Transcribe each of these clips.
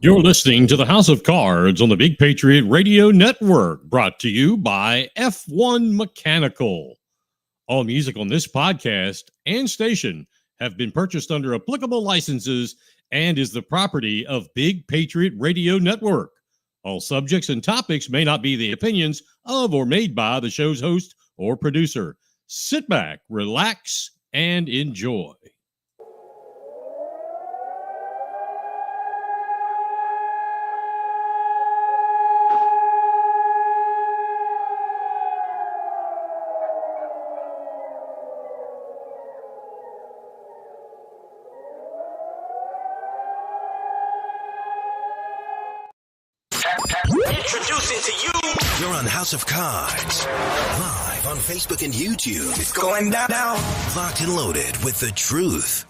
You're listening to the House of Cards on the Big Patriot Radio Network, brought to you by F1 Mechanical. All music on this podcast and station have been purchased under applicable licenses and is the property of Big Patriot Radio Network. All subjects and topics may not be the opinions of or made by the show's host or producer. Sit back, relax, and enjoy. Introducing to you. You're on House of Cards, live on Facebook and YouTube. It's going down. Locked and loaded with the truth.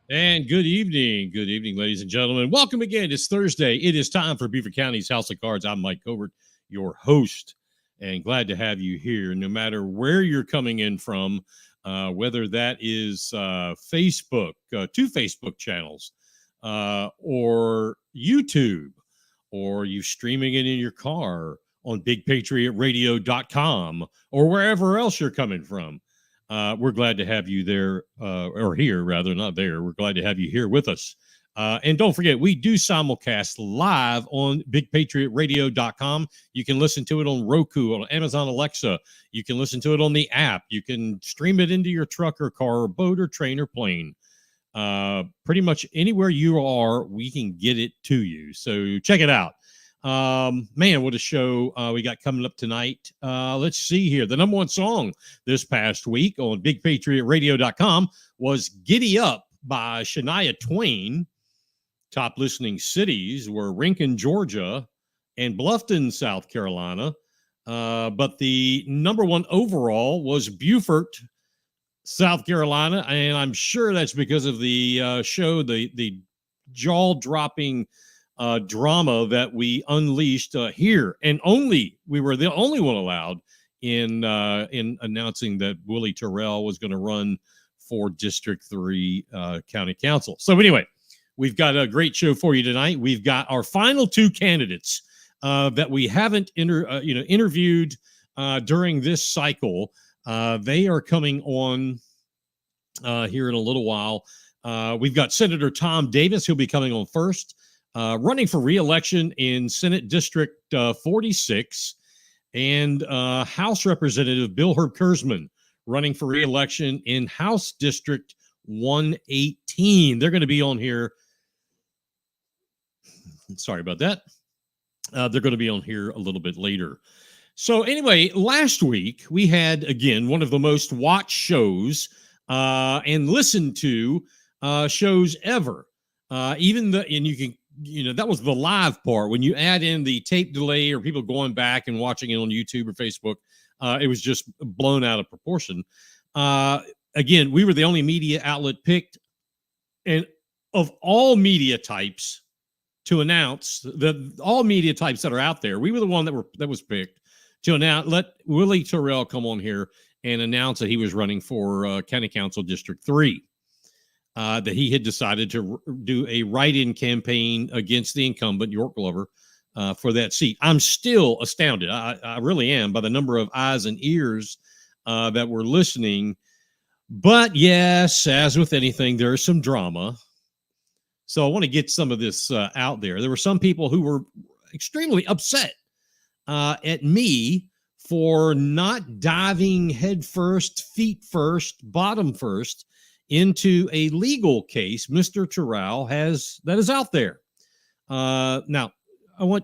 And good evening, ladies and gentlemen. Welcome again. It's Thursday. It is time for Beaufort County's House of Cards. I'm Mike Covert, your host, and glad to have you here, no matter where you're coming in from, whether that is Facebook, two Facebook channels, or YouTube, or you streaming it in your car on bigpatriotradio.com or wherever else you're coming from. We're glad to have you there, or here, rather, not there. We're glad to have you here with us. And don't forget, we do simulcast live on bigpatriotradio.com. You can listen to it on Roku, on Amazon Alexa. You can listen to it on the app. You can stream it into your truck or car or boat or train or plane. Pretty much anywhere you are, we can get it to you. So check it out. Man, what a show we got coming up tonight. Let's see here. The number one song this past week on bigpatriotradio.com was Giddy Up by Shania Twain. Top listening cities were Rincon, Georgia, and Bluffton, South Carolina. But the number one overall was Beaufort, South Carolina, and I'm sure that's because of the show, the jaw-dropping drama that we unleashed here, and we were the only one allowed in announcing that Willie Terrell was going to run for District 3 County Council. So anyway, we've got a great show for you tonight. We've got our final two candidates that we haven't interviewed during this cycle. They are coming on here in a little while. We've got Senator Tom Davis, who'll be coming on first, running for re-election in Senate District 46, and House Representative Bill Herbkersman running for re-election in House District 118. They're going to be on here. Sorry about that. They're going to be on here a little bit later. So anyway, last week we had, again, one of the most watched shows and listened to shows ever. And you can, that was the live part. When you add in the tape delay or people going back and watching it on YouTube or Facebook, it was just blown out of proportion. Again, we were the only media outlet picked, and of all media types to announce all media types that are out there, we were the one that was picked to announce, let Willie Terrell come on here and announce that he was running for County Council District 3. That he had decided to do a write-in campaign against the incumbent, York Glover, for that seat. I'm still astounded. I really am, by the number of eyes and ears that were listening. But yes, as with anything, there's some drama. So I want to get some of this out there. There were some people who were extremely upset at me for not diving head first, feet first, bottom first into a legal case Mr. Terrell that is out there. Now,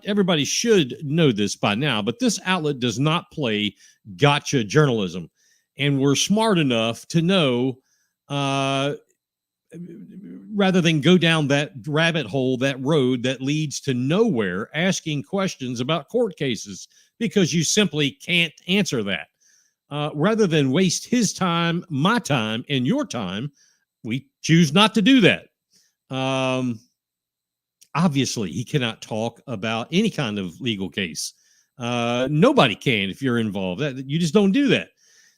everybody should know this by now, but this outlet does not play gotcha journalism. And we're smart enough to know, rather than go down that rabbit hole, that road that leads to nowhere, asking questions about court cases, because you simply can't answer that. Rather than waste his time, my time, and your time, we choose not to do that. Obviously, he cannot talk about any kind of legal case. Nobody can if you're involved. You just don't do that.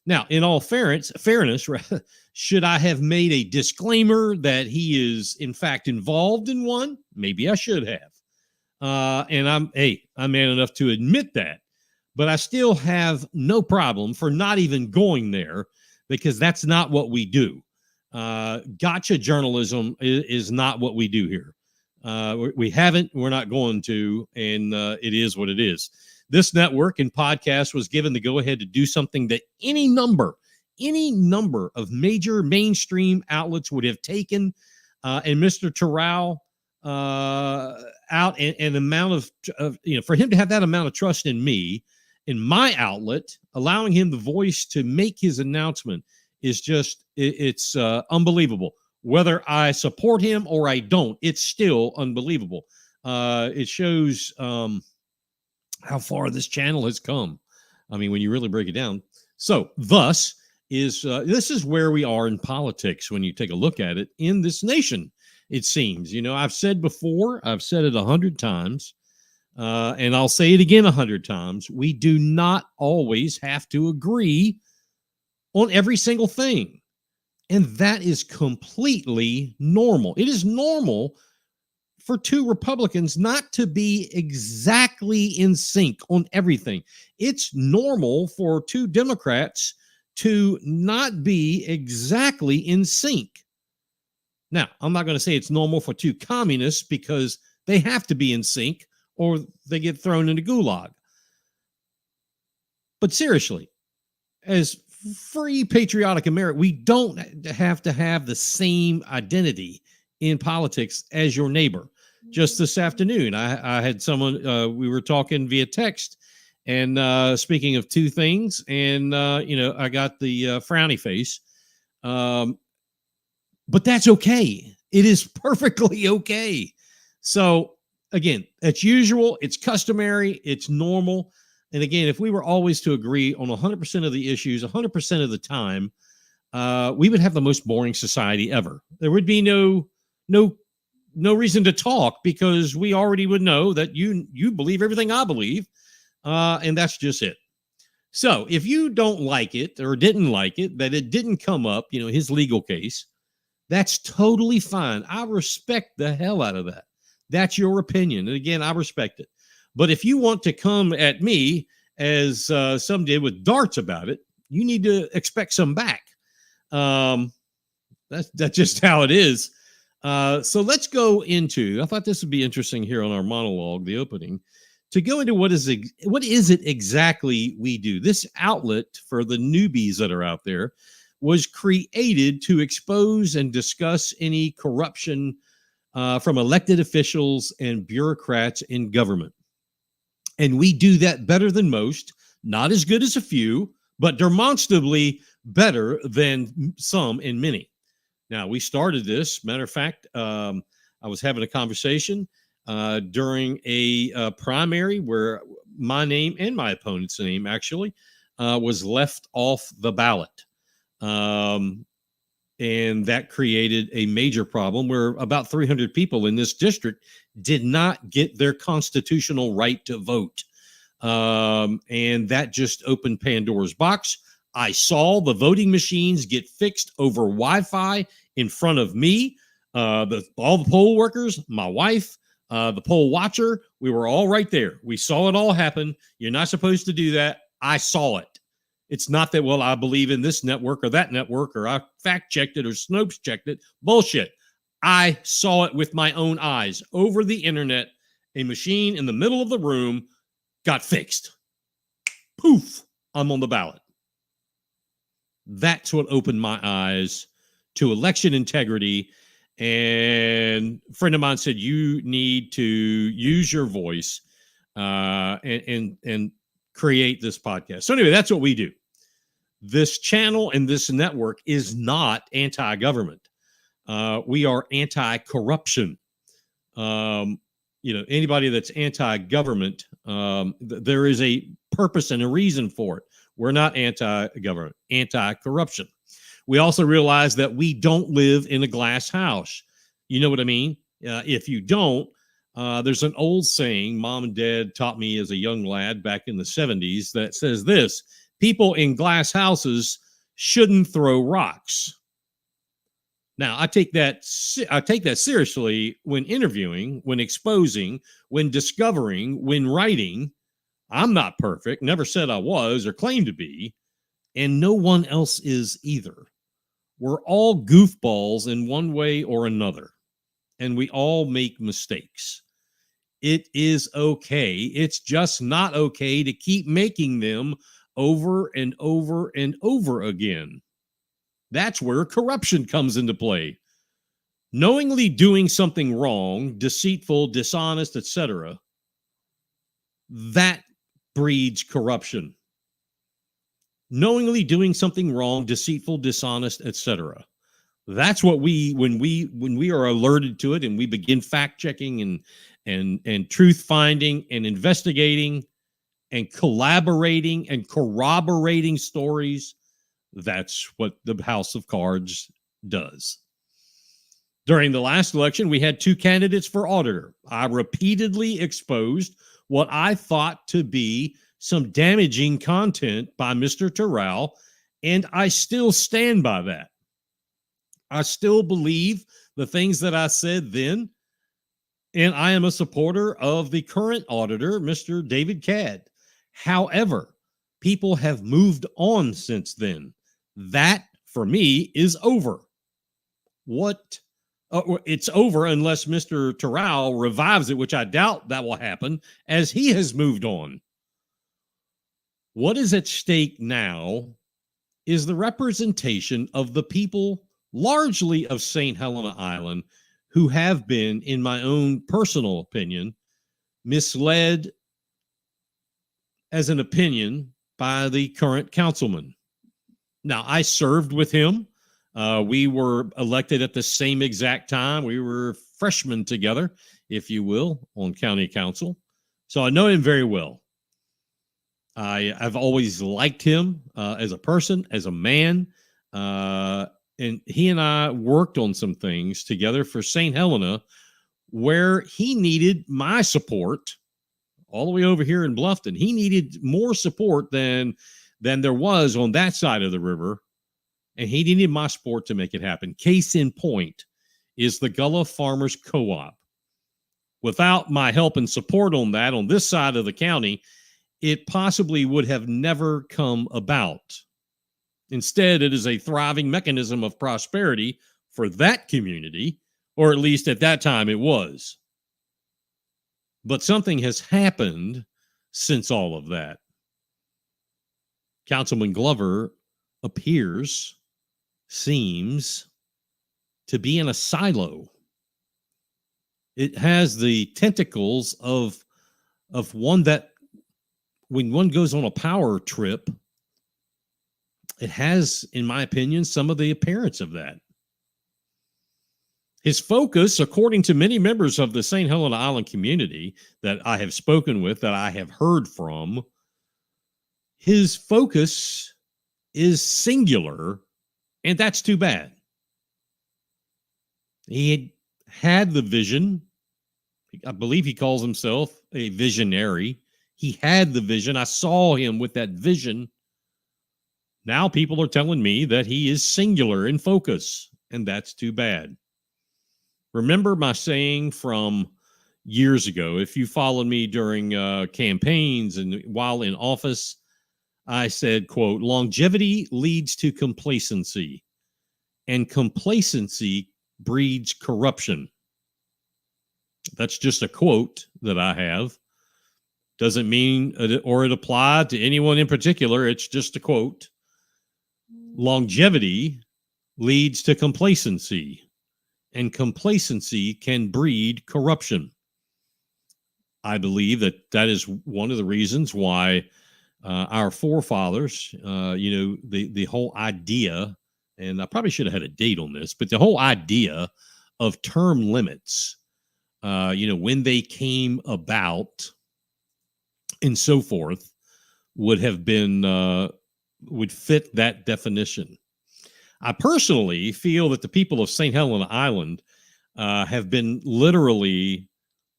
Now, in all fairness, should I have made a disclaimer that he is in fact involved in one? Maybe I should have. And I'm man enough to admit that, but I still have no problem for not even going there, because that's not what we do. Gotcha journalism is not what we do here. We're not going to, and it is what it is. This network and podcast was given the go-ahead to do something that any number of major mainstream outlets would have taken, and Mr. Terrell out, and amount of for him to have that amount of trust in me, in my outlet, allowing him the voice to make his announcement is just, it's unbelievable. Whether I support him or I don't, it's still unbelievable. It shows how far this channel has come. I mean, when you really break it down. So thus is this is where we are in politics when you take a look at it in this nation. It seems, I've said before, I've said it 100 times, and I'll say it again 100 times. We do not always have to agree on every single thing. And that is completely normal. It is normal for two Republicans not to be exactly in sync on everything. It's normal for two Democrats to not be exactly in sync. Now, I'm not going to say it's normal for two communists, because they have to be in sync or they get thrown into gulag. But seriously, as free patriotic America, we don't have to have the same identity in politics as your neighbor. Just this afternoon, I had someone, we were talking via text, and speaking of two things, and, I got the frowny face. But that's okay. It is perfectly okay. So again, that's usual. It's customary. It's normal. And again, if we were always to agree on 100% of the issues, 100% of the time, we would have the most boring society ever. There would be no reason to talk, because we already would know that you believe everything I believe, and that's just it. So if you don't like it or didn't like it, that it didn't come up, his legal case, that's totally fine. I respect the hell out of that. That's your opinion. And again, I respect it. But if you want to come at me, as some did with darts about it, you need to expect some back. That's just how it is. So let's go into, I thought this would be interesting here on our monologue, the opening, to go into what is it exactly we do. This outlet, for the newbies that are out there, was created to expose and discuss any corruption from elected officials and bureaucrats in government. And we do that better than most, not as good as a few, but demonstrably better than some and many. Now, we started this. Matter of fact, I was having a conversation during a primary where my name and my opponent's name actually was left off the ballot. And that created a major problem where about 300 people in this district did not get their constitutional right to vote. And that just opened Pandora's box. I saw the voting machines get fixed over Wi-Fi in front of me. All the poll workers, my wife, the poll watcher, we were all right there. We saw it all happen. You're not supposed to do that. I saw it. It's not that, well, I believe in this network or that network, or I fact checked it or Snopes checked it. Bullshit. I saw it with my own eyes over the internet. A machine in the middle of the room got fixed. Poof, I'm on the ballot. That's what opened my eyes to election integrity. And a friend of mine said, you need to use your voice and create this podcast. So anyway, that's what we do. This channel and this network is not anti-government. We are anti-corruption. Anybody that's anti-government, there is a purpose and a reason for it. We're not anti-government, anti-corruption. We also realize that we don't live in a glass house. You know what I mean? If you don't, there's an old saying Mom and Dad taught me as a young lad back in the 70s that says this: people in glass houses shouldn't throw rocks. Now, I take that seriously when interviewing, when exposing, when discovering, when writing. I'm not perfect, never said I was or claimed to be, and no one else is either. We're all goofballs in one way or another, and we all make mistakes. It is okay. It's just not okay to keep making them over and over and over again. That's where corruption comes into play. Knowingly doing something wrong, deceitful, dishonest, etc., that breeds corruption. Knowingly doing something wrong, deceitful, dishonest, etc. That's what when we are alerted to it and we begin fact checking and truth finding and investigating and collaborating and corroborating stories. That's what the House of Cards does. During the last election, we had two candidates for auditor. I repeatedly exposed what I thought to be some damaging content by Mr. Terrell, and I still stand by that. I still believe the things that I said then, and I am a supporter of the current auditor, Mr. David Cadd. However, people have moved on since then. That, for me, is over. What? It's over unless Mr. Terrell revives it, which I doubt that will happen, as he has moved on. What is at stake now is the representation of the people, largely of St. Helena Island, who have been, in my own personal opinion, misled as an opinion by the current councilman. Now, I served with him. We were elected at the same exact time. We were freshmen together, if you will, on county council. So I know him very well. I've always liked him as a person, as a man. And he and I worked on some things together for St. Helena where he needed my support all the way over here in Bluffton. He needed more support than there was on that side of the river. And he needed my support to make it happen. Case in point is the Gullah Farmers Co-op. Without my help and support on that, on this side of the county, it possibly would have never come about. Instead, it is a thriving mechanism of prosperity for that community, or at least at that time it was. But something has happened since all of that. Councilman Glover seems to be in a silo. It has the tentacles of one that, when one goes on a power trip, it has, in my opinion, some of the appearance of that. His focus, according to many members of the St. Helena Island community that I have spoken with, that I have heard from, his focus is singular, and that's too bad. He had the vision. I believe he calls himself a visionary. He had the vision. I saw him with that vision. Now people are telling me that he is singular in focus, and that's too bad. Remember my saying from years ago, if you followed me during campaigns and while in office, I said, quote, longevity leads to complacency, and complacency breeds corruption. That's just a quote that I have. Doesn't mean or it applied to anyone in particular. It's just a quote. Longevity leads to complacency, and complacency can breed corruption. I believe that is one of the reasons why our forefathers, the whole idea, and I probably should have had a date on this, but the whole idea of term limits, when they came about and so forth, would have been, would fit that definition. I personally feel that the people of St. Helena Island have been literally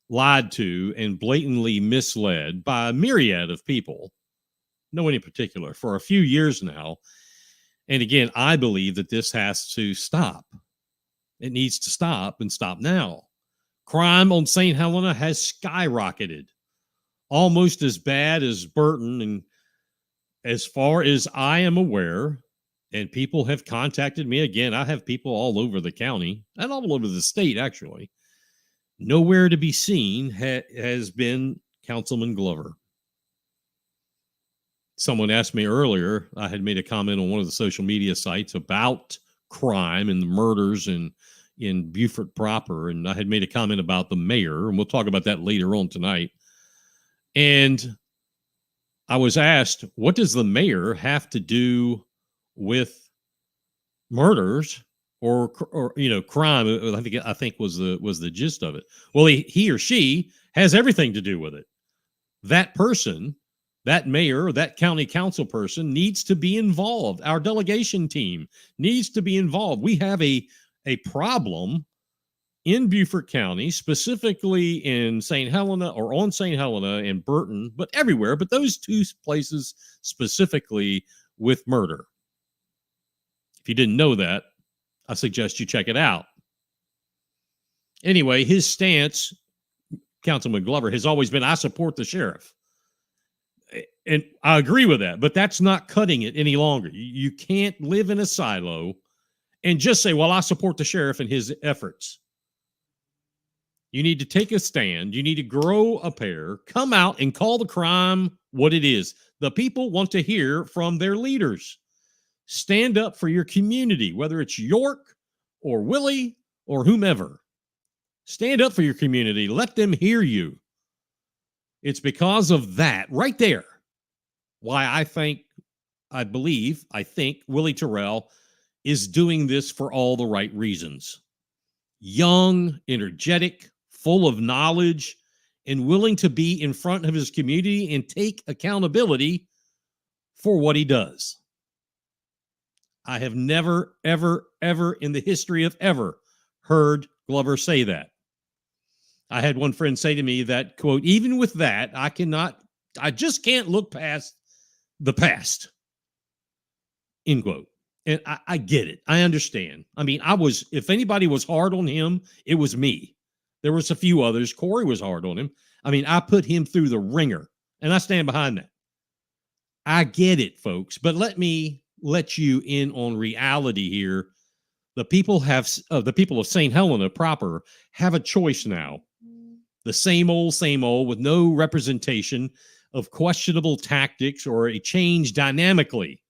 lied to and blatantly misled by a myriad of people no one in particular, for a few years now. And again, I believe that this has to stop. It needs to stop and stop now. Crime on St. Helena has skyrocketed, almost as bad as Burton. And as far as I am aware, and people have contacted me again, I have people all over the county and all over the state, actually. Nowhere to be seen has been Councilman Glover. Someone asked me earlier, I had made a comment on one of the social media sites about crime and the murders in Beaufort proper, and I had made a comment about the mayor, and we'll talk about that later on tonight. And I was asked, what does the mayor have to do with murders or crime? I think was the gist of it. Well, he or she has everything to do with it. That person, that mayor, that county council person needs to be involved. Our delegation team needs to be involved. We have a problem in Beaufort County, specifically in St. Helena or on St. Helena and Burton, but everywhere, but those two places specifically with murder. If you didn't know that, I suggest you check it out. Anyway, his stance, Councilman Glover, has always been, I support the sheriff. And I agree with that, but that's not cutting it any longer. You can't live in a silo and just say, well, I support the sheriff and his efforts. You need to take a stand. You need to grow a pair, come out and call the crime what it is. The people want to hear from their leaders. Stand up for your community, whether it's York or Willie or whomever. Stand up for your community. Let them hear you. It's because of that right there why I think Willie Terrell is doing this for all the right reasons. Young, energetic, full of knowledge, and willing to be in front of his community and take accountability for what he does. I have never, ever, ever in the history of ever heard Glover say that. I had one friend say to me that, quote, even with that, I just can't look past the past, end quote. And I get it. I understand. I mean, if anybody was hard on him, it was me. There was a few others. Corey was hard on him. I mean, I put him through the ringer, and I stand behind that. I get it, folks, but let me let you in on reality here. The people of St. Helena proper have a choice now. The same old with no representation of questionable tactics or a change dynamically.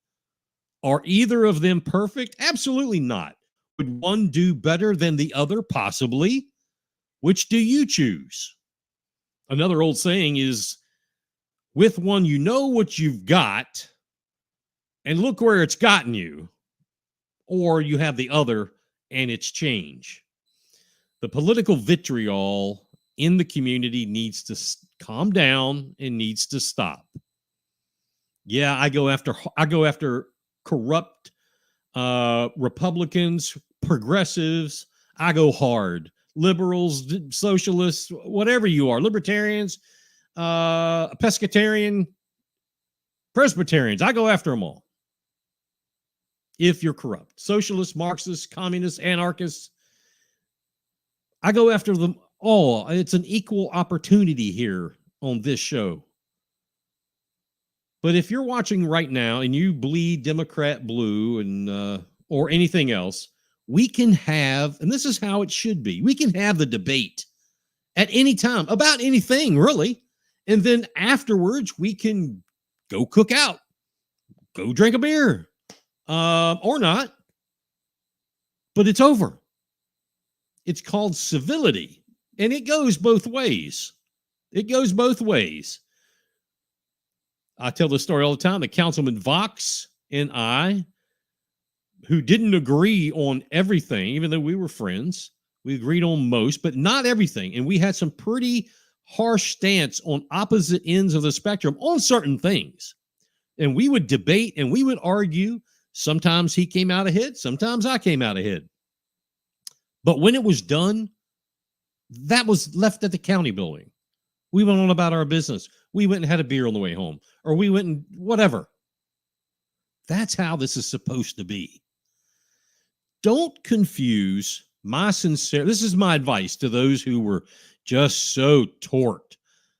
Are either of them perfect? Absolutely not. Would one do better than the other? Possibly. Which do you choose? Another old saying is, with one, you know what you've got, and look where it's gotten you. Or you have the other, and it's change. The political vitriol in the community needs to calm down and needs to stop. Yeah, I go after corrupt Republicans, progressives. I go hard. Liberals, socialists, whatever you are, libertarians, pescatarian, Presbyterians. I go after them all. If you're corrupt, socialists, Marxists, communists, anarchists, I go after them all. It's an equal opportunity here on this show. But if you're watching right now and you bleed Democrat blue and or anything else, we can have, and this is how it should be, we can have the debate at any time about anything, really. And then afterwards, we can go cook out, go drink a beer, or not. But it's over. It's called civility. And it goes both ways. It goes both ways. I tell this story all the time. The Councilman Vox and I, who didn't agree on everything, even though we were friends, we agreed on most, but not everything. And we had some pretty harsh stance on opposite ends of the spectrum on certain things. And we would debate and we would argue. Sometimes he came out ahead. Sometimes I came out ahead. But when it was done, that was left at the county building. We went on about our business. We went and had a beer on the way home, or we went and whatever. That's how this is supposed to be. Don't confuse my sincere. This is my advice to those who were just so torqued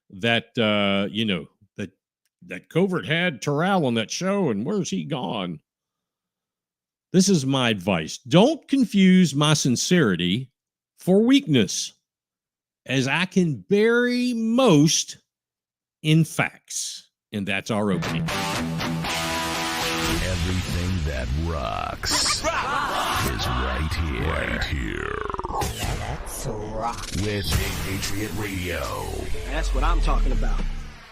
that, that Covert had Terrell on that show, and where's he gone? This is my advice. Don't confuse my sincerity for weakness, as I can bury most in facts. And that's our opening. Everything that rocks is right here. Right here. Let's rock. With Big Patriot Radio. That's what I'm talking about.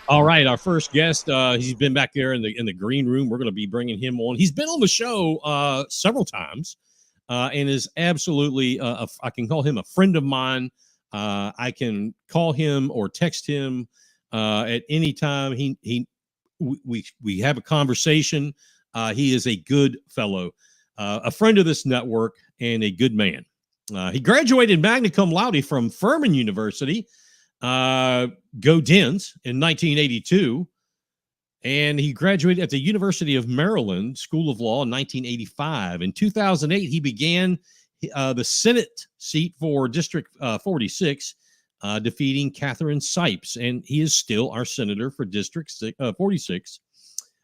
All right, our first guest, he's been back there in the green room. We're going to be bringing him on. He's been on the show several times and is absolutely, I can call him a friend of mine. I can call him or text him at any time. We have a conversation. He is a good fellow, a friend of this network, and a good man. He graduated magna cum laude from Furman University. Go Dens in 1982, and he graduated at the University of Maryland School of Law in 1985. In 2008, he began the Senate seat for District 46, defeating Catherine Sipes, and he is still our senator for District 46.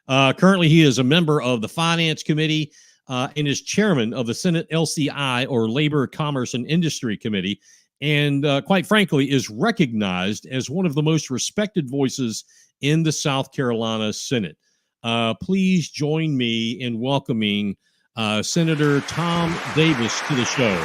Currently, he is a member of the Finance Committee and is chairman of the Senate LCI, or Labor, Commerce, and Industry Committee, and quite frankly, is recognized as one of the most respected voices in the South Carolina Senate. Please join me in welcoming Senator Tom Davis to the show.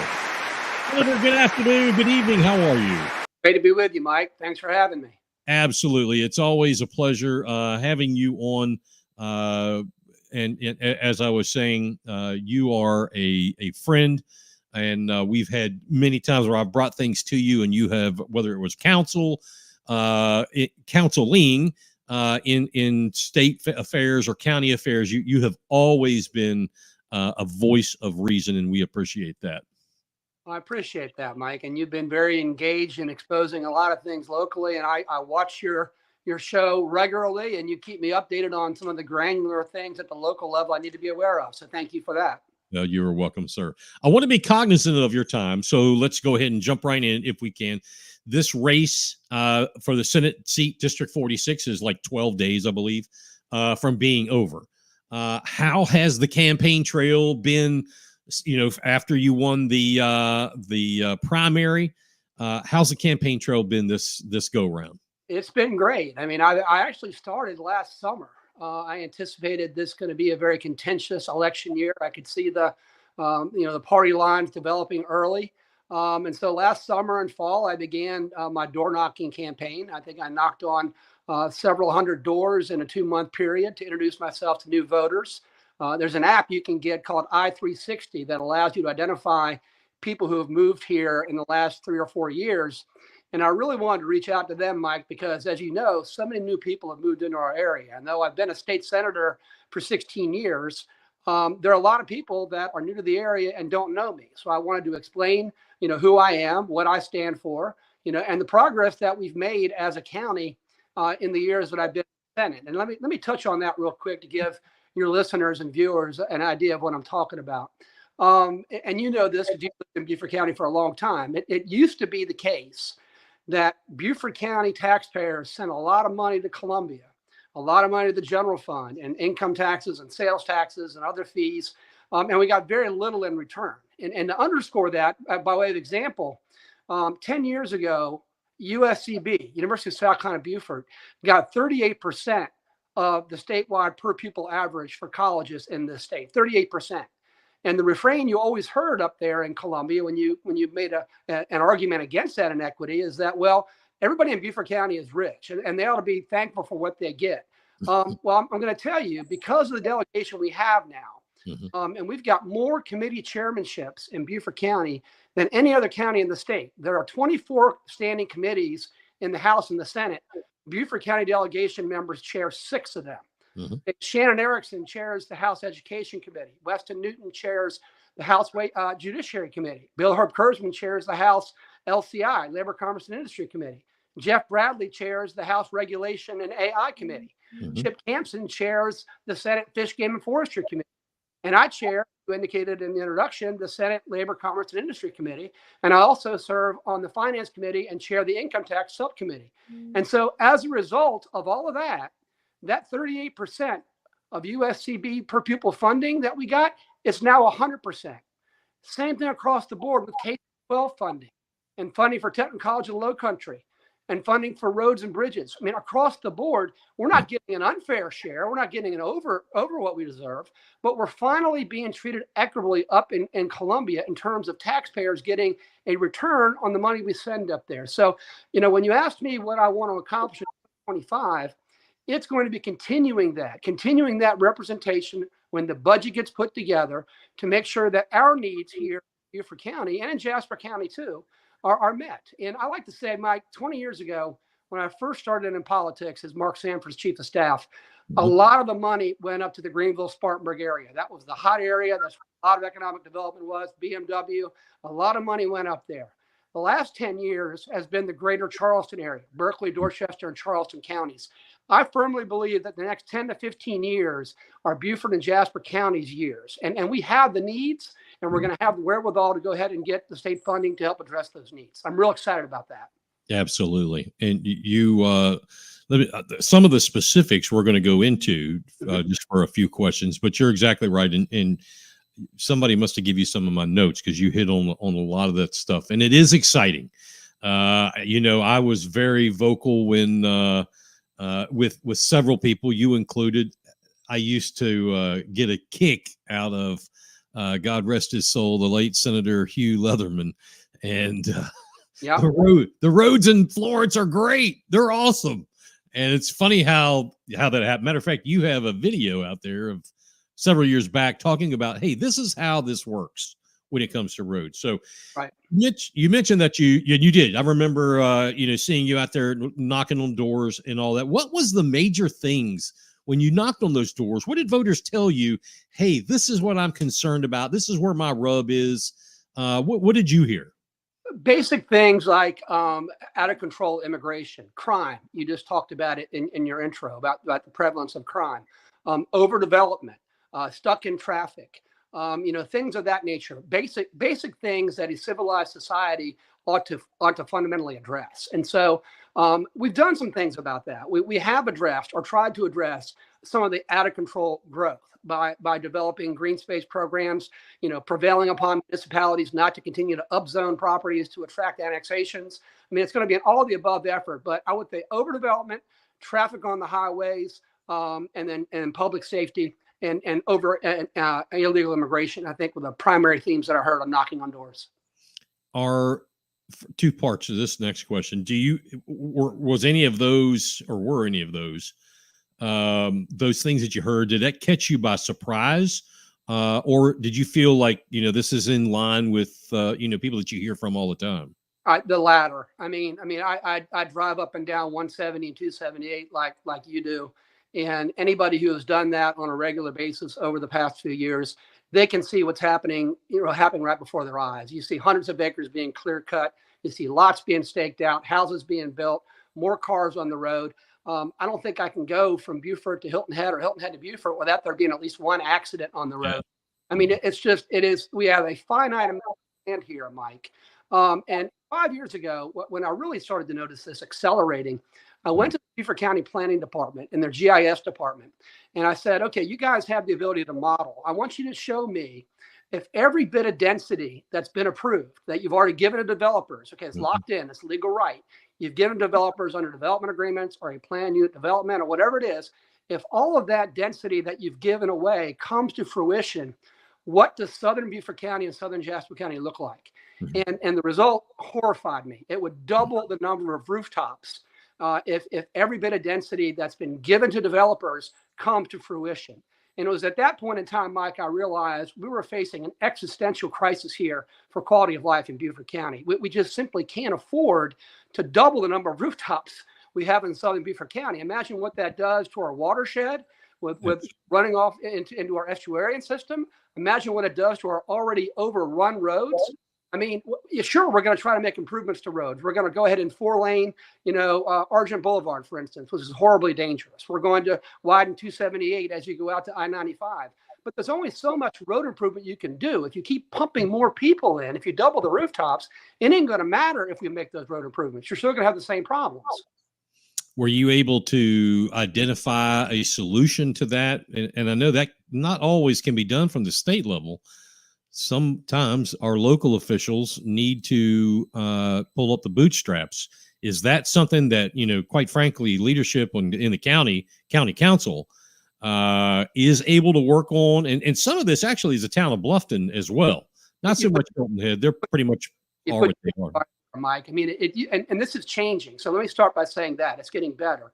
Senator, good afternoon, good evening. How are you? Great to be with you, Mike. Thanks for having me. Absolutely. It's always a pleasure having you on. And as I was saying, you are a friend. And we've had many times where I've brought things to you, and you have, whether it was counseling in state affairs or county affairs, you have always been a voice of reason, and we appreciate that. Well, I appreciate that, Mike. And you've been very engaged in exposing a lot of things locally. And I watch your show regularly, and you keep me updated on some of the granular things at the local level I need to be aware of. So thank you for that. You are welcome, sir. I want to be cognizant of your time, so let's go ahead and jump right in if we can. This race for the Senate seat, District 46, is like 12 days, I believe, from being over. How has the campaign trail been, after you won the primary? How's the campaign trail been this go-round? It's been great. I mean, I actually started last summer. I anticipated this going to be a very contentious election year. I could see the party lines developing early. And so last summer and fall, I began my door knocking campaign. I think I knocked on several hundred doors in a 2-month period to introduce myself to new voters. There's an app you can get called I-360 that allows you to identify people who have moved here in the last 3 or 4 years. And I really wanted to reach out to them, Mike, because as you know, so many new people have moved into our area. And though I've been a state senator for 16 years, there are a lot of people that are new to the area and don't know me. So I wanted to explain, who I am, what I stand for, and the progress that we've made as a county in the years that I've been in the Senate. And let me touch on that real quick to give your listeners and viewers an idea of what I'm talking about. And this, you've lived in Beaufort County for a long time. It used to be the case that Beaufort County taxpayers sent a lot of money to Columbia, a lot of money to the general fund and income taxes and sales taxes and other fees. And we got very little in return. And to underscore that, by way of example, 10 years ago, USCB, University of South Carolina Beaufort, got 38% of the statewide per pupil average for colleges in this state, 38%. And the refrain you always heard up there in Columbia when you made an argument against that inequity is that, well, everybody in Beaufort County is rich and they ought to be thankful for what they get. Well, I'm going to tell you, because of the delegation we have now, and we've got more committee chairmanships in Beaufort County than any other county in the state. There are 24 standing committees in the House and the Senate. Beaufort County delegation members chair 6 of them. Shannon Erickson chairs the House Education Committee. Weston Newton chairs the House Judiciary Committee. Bill Herbkersman chairs the House LCI, Labor, Commerce, and Industry Committee. Jeff Bradley chairs the House Regulation and AI Committee. Chip Campson chairs the Senate Fish, Game, and Forestry Committee. And I chair, you indicated in the introduction, the Senate Labor, Commerce, and Industry Committee. And I also serve on the Finance Committee and chair the Income Tax Subcommittee. And so as a result of all of that, that 38% of USCB per pupil funding that we got, it's now 100%. Same thing across the board with K-12 funding and funding for Technical College and LowCountry and funding for roads and bridges. I mean, across the board, we're not getting an unfair share. We're not getting an over what we deserve, but we're finally being treated equitably up in Columbia in terms of taxpayers getting a return on the money we send up there. So, when you ask me what I want to accomplish in 2025, it's going to be continuing that representation when the budget gets put together to make sure that our needs here in Beaufort County and in Jasper County too are met. And I like to say, Mike, 20 years ago, when I first started in politics as Mark Sanford's chief of staff, a lot of the money went up to the Greenville-Spartanburg area. That was the hot area. That's where a lot of economic development was, BMW. A lot of money went up there. The last 10 years has been the greater Charleston area, Berkeley, Dorchester, and Charleston counties. I firmly believe that the next 10 to 15 years are Beaufort and Jasper counties' years. And we have the needs, and we're going to have the wherewithal to go ahead and get the state funding to help address those needs. I'm real excited about that. Absolutely. And some of the specifics we're going to go into just for a few questions, but you're exactly right. And somebody must have given you some of my notes because you hit on a lot of that stuff. And it is exciting. I was very vocal when with several people, you included. I used to get a kick out of God rest his soul, the late Senator Hugh Leatherman, and the roads in Florence are great. They're awesome, and it's funny how that happened. Matter of fact, you have a video out there of several years back talking about, hey, this is how this works when it comes to roads. So, right. Mitch, you mentioned that you did. I remember, seeing you out there knocking on doors and all that. What was the major things when you knocked on those doors? What did voters tell you? Hey, this is what I'm concerned about. This is where my rub is. What did you hear? Basic things like out of control immigration, crime. You just talked about it in your intro about the prevalence of crime, overdevelopment, stuck in traffic. Things of that nature, basic things that a civilized society ought to fundamentally address. And so we've done some things about that. We have addressed or tried to address some of the out of control growth by developing green space programs, prevailing upon municipalities not to continue to upzone properties to attract annexations. I mean, it's going to be an all of the above effort, but I would say overdevelopment, traffic on the highways, and public safety. And illegal immigration, I think, were the primary themes that I heard on knocking on doors. Are two parts of this next question. Was any of those, or were any of those things that you heard, did that catch you by surprise? Or did you feel like, this is in line with, people that you hear from all the time? The latter. I drive up and down 170 and 278 like you do. And anybody who has done that on a regular basis over the past few years, they can see what's happening right before their eyes. You see hundreds of acres being clear cut. You see lots being staked out, houses being built, more cars on the road. I don't think I can go from Beaufort to Hilton Head or Hilton Head to Beaufort without there being at least one accident on the road. Yeah. We have a finite amount of land here, Mike. And 5 years ago, when I really started to notice this accelerating, I went to the Beaufort County Planning Department and their GIS department. And I said, okay, you guys have the ability to model. I want you to show me if every bit of density that's been approved, that you've already given to developers, okay, it's locked in, it's legal right. You've given developers under development agreements or a planned unit development or whatever it is. If all of that density that you've given away comes to fruition, what does Southern Beaufort County and Southern Jasper County look like? And the result horrified me. It would double the number of rooftops if every bit of density that's been given to developers come to fruition. And it was at that point in time, Mike, I realized we were facing an existential crisis here for quality of life in Beaufort County. We just simply can't afford to double the number of rooftops we have in Southern Beaufort County. Imagine what that does to our watershed with running off into our estuarine system. Imagine what it does to our already overrun roads. I mean, yeah, sure, we're going to try to make improvements to roads. We're going to go ahead and 4-lane, Argent Boulevard, for instance, which is horribly dangerous. We're going to widen 278 as you go out to I-95. But there's only so much road improvement you can do. If you keep pumping more people in, if you double the rooftops, it ain't going to matter if we make those road improvements. You're still going to have the same problems. Were you able to identify a solution to that? And I know that not always can be done from the state level. Sometimes our local officials need to pull up the bootstraps. Is that something that, quite frankly, leadership in the county council is able to work on? And some of this actually is the town of Bluffton as well. Not so much Hilton Head. They're pretty much are what they are. Mike, I mean, and this is changing. So let me start by saying that it's getting better.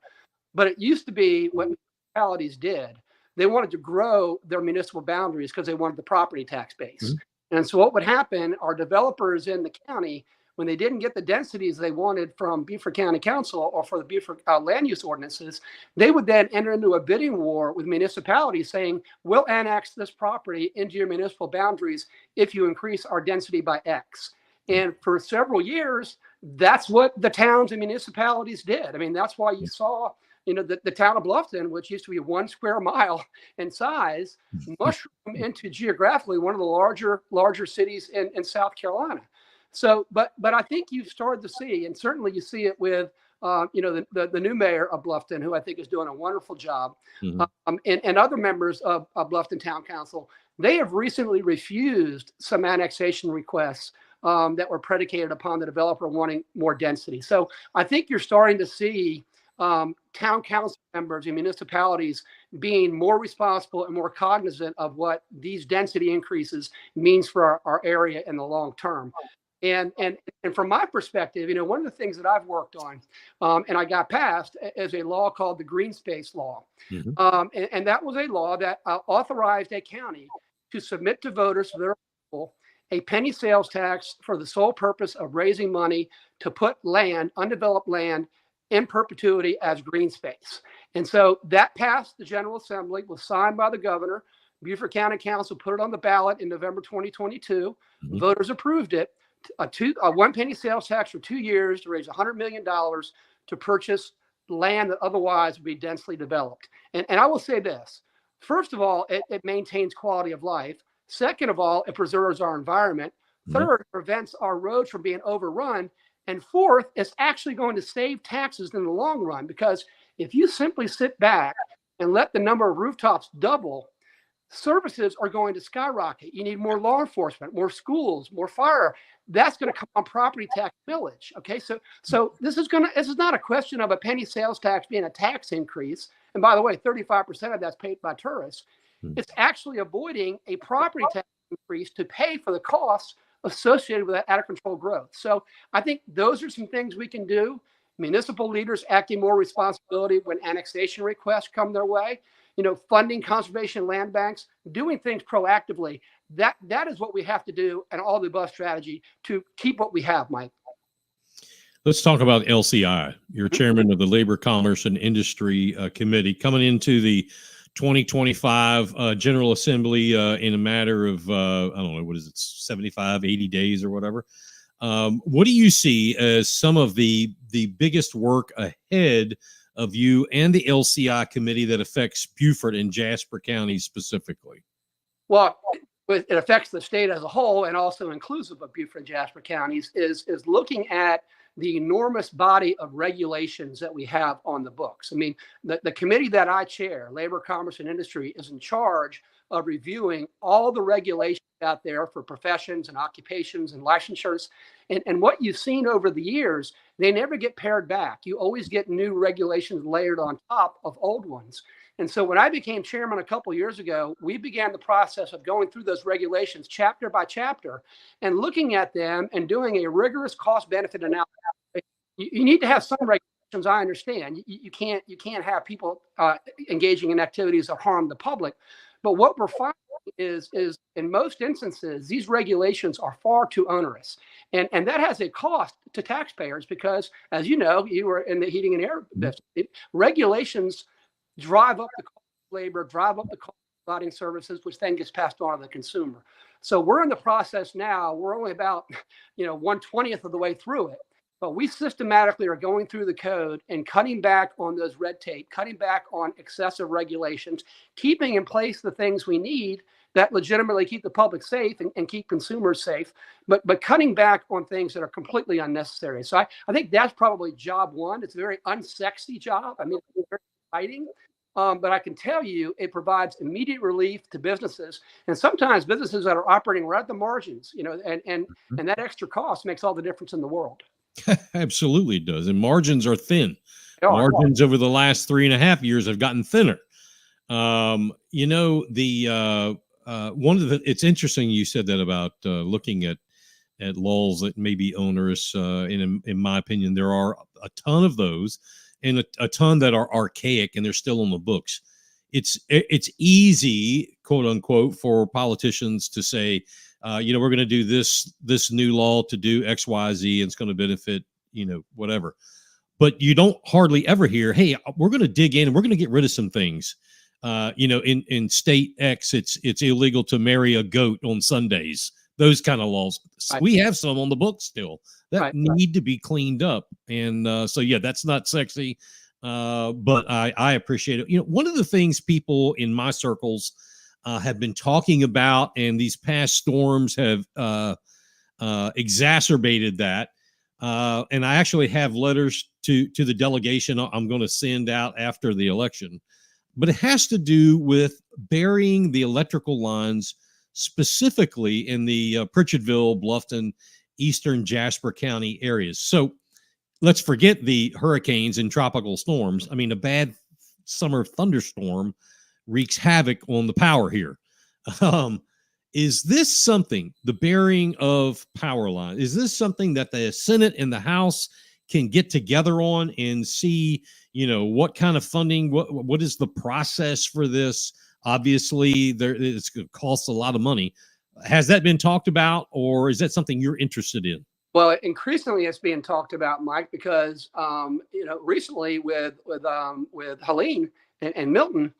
But it used to be what municipalities did. They wanted to grow their municipal boundaries because they wanted the property tax base. Mm-hmm. And so what would happen are developers in the county, when they didn't get the densities they wanted from Beaufort County Council or for the Beaufort land use ordinances, they would then enter into a bidding war with municipalities saying, we'll annex this property into your municipal boundaries if you increase our density by X. And for several years, that's what the towns and municipalities did. I mean, that's why you saw, the town of Bluffton, which used to be 1 square mile in size, mushroom into geographically one of the larger cities in South Carolina. So, but I think you've started to see, and certainly you see it with, the new mayor of Bluffton, who I think is doing a wonderful job, mm-hmm. and other members of Bluffton Town Council. They have recently refused some annexation requests that were predicated upon the developer wanting more density. So I think you're starting to see town council members and municipalities being more responsible and more cognizant of what these density increases means for our area in the long term. And from my perspective, one of the things that I've worked on and I got passed is a law called the Green Space Law. Mm-hmm. And that was a law that authorized a county to submit to voters for their approval a penny sales tax for the sole purpose of raising money to put undeveloped land, in perpetuity as green space. And so that passed the General Assembly, was signed by the governor. Beaufort County Council put it on the ballot in November 2022. Mm-hmm. Voters approved it. A 1 penny sales tax for 2 years to raise $100 million to purchase land that otherwise would be densely developed. And I will say this. First of all, it maintains quality of life. Second of all, it preserves our environment. Third, it prevents our roads from being overrun. And fourth, it's actually going to save taxes in the long run, because if you simply sit back and let the number of rooftops double, services are going to skyrocket. You need more law enforcement, more schools, more fire. That's going to come on property tax millage. Okay, so this is not a question of a penny sales tax being a tax increase. And by the way, 35% of that's paid by tourists. It's actually avoiding a property tax increase to pay for the costs associated with that out of control growth. So I think those are some things we can do. Municipal leaders acting more responsibility when annexation requests come their way, funding conservation land banks, doing things proactively. That is what we have to do, and all the above strategy to keep what we have, Mike. Let's talk about LCI. You're chairman of the Labor, Commerce, and Industry Committee, coming into the 2025 General Assembly in a matter of, I don't know, 75, 80 days or whatever. What do you see as some of the biggest work ahead of you and the LCI committee that affects Beaufort and Jasper counties specifically? Well, it affects the state as a whole, and also inclusive of Beaufort and Jasper counties, is looking at the enormous body of regulations that we have on the books. I mean, the committee that I chair, Labor, Commerce, and Industry, is in charge of reviewing all the regulations out there for professions and occupations and licensures. And what you've seen over the years, they never get pared back. You always get new regulations layered on top of old ones. And so when I became chairman a couple of years ago, we began the process of going through those regulations chapter by chapter and looking at them and doing a rigorous cost benefit analysis. You need to have some regulations, I understand. You can't have people engaging in activities that harm the public. But what we're finding is in most instances, these regulations are far too onerous. And that has a cost to taxpayers because, as you know, you were in the heating and air business. Regulations drive up the cost of labor, drive up the cost providing services, which then gets passed on to the consumer. So we're in the process now. We're only about 1/20th of the way through it. But we systematically are going through the code and cutting back on those red tape, cutting back on excessive regulations, keeping in place the things we need that legitimately keep the public safe and keep consumers safe, but cutting back on things that are completely unnecessary. So I think that's probably job one. It's a very unsexy job. I mean, it's very exciting. But I can tell you it provides immediate relief to businesses, and sometimes businesses that are operating right at the margins, and that extra cost makes all the difference in the world. Absolutely it does. And margins are thin. They are. Margins over the last 3.5 years have gotten thinner. One of the, it's interesting you said that about looking at laws that may be onerous. In my opinion, there are a ton of those and a ton that are archaic and they're still on the books. It's easy, quote unquote, for politicians to say, we're going to do this new law to do X, Y, Z, and it's going to benefit, whatever. But you don't hardly ever hear, hey, we're going to dig in and we're going to get rid of some things. In state X, it's illegal to marry a goat on Sundays. Those kind of laws. Right. We have some on the books still that Right. need to be cleaned up. And that's not sexy. But I appreciate it. One of the things people in my circles have been talking about, and these past storms have exacerbated that. And I actually have letters to the delegation I'm going to send out after the election. But it has to do with burying the electrical lines, specifically in the Pritchardville, Bluffton, eastern Jasper County areas. So let's forget the hurricanes and tropical storms. I mean, a bad summer thunderstorm wreaks havoc on the power here. Is this something, the burying of power line, is this something that the Senate and the House can get together on and see, what kind of funding, what is the process for this? Obviously, it's going to cost a lot of money. Has that been talked about, or is that something you're interested in? Well, increasingly it's being talked about, Mike, because recently with Helene and Milton,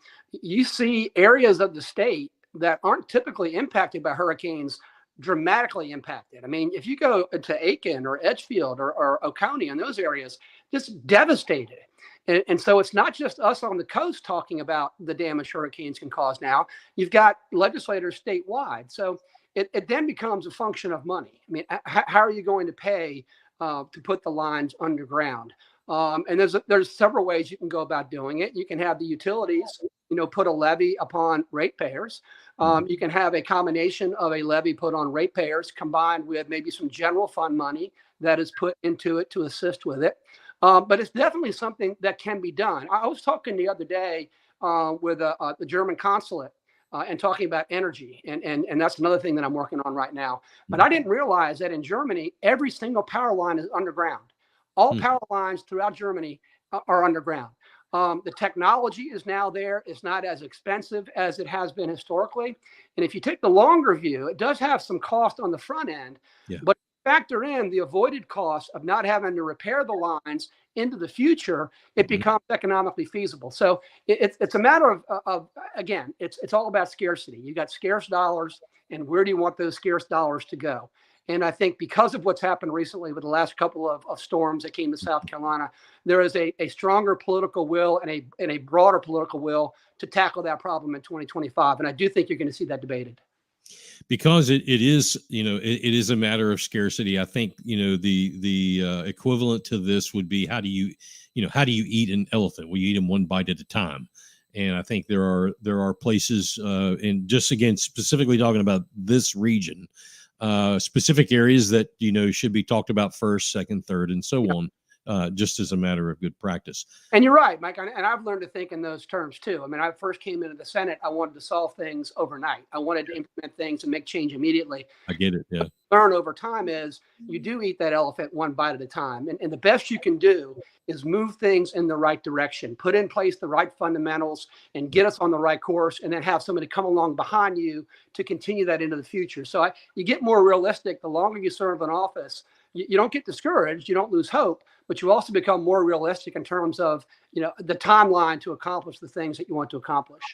you see areas of the state that aren't typically impacted by hurricanes dramatically impacted. I mean, if you go to Aiken or Edgefield or Oconee and those areas, just devastated. And so it's not just us on the coast talking about the damage hurricanes can cause now. You've got legislators statewide. So it then becomes a function of money. I mean, how are you going to pay to put the lines underground? And there's several ways you can go about doing it. You can have the utilities, put a levy upon ratepayers. You can have a combination of a levy put on ratepayers combined with maybe some general fund money that is put into it to assist with it. But it's definitely something that can be done. I was talking the other day with the German consulate and talking about energy. And that's another thing that I'm working on right now. But I didn't realize that in Germany, every single power line is underground. All power lines throughout Germany are underground. The technology is now there. It's not as expensive as it has been historically. And if you take the longer view, it does have some cost on the front end, but factor in the avoided cost of not having to repair the lines into the future, it becomes economically feasible. So it's a matter of again, it's all about scarcity. You got scarce dollars, and where do you want those scarce dollars to go? And I think because of what's happened recently with the last couple of storms that came to South Carolina, there is a stronger political will and a broader political will to tackle that problem in 2025. And I do think you're going to see that debated. Because it is, it is a matter of scarcity. I think, the equivalent to this would be how do you eat an elephant? Well, you eat them one bite at a time. And I think there are places, and just again, specifically talking about this region, specific areas that, should be talked about first, second, third, and so on. Just as a matter of good practice. And you're right, Mike. And I've learned to think in those terms too. I mean, I first came into the Senate, I wanted to solve things overnight. I wanted to implement things and make change immediately. I get it. Yeah. What I learn over time is you do eat that elephant one bite at a time. And the best you can do is move things in the right direction, put in place the right fundamentals and get us on the right course, and then have somebody come along behind you to continue that into the future. So you get more realistic the longer you serve in office. You don't get discouraged, you don't lose hope, but you also become more realistic in terms of, the timeline to accomplish the things that you want to accomplish.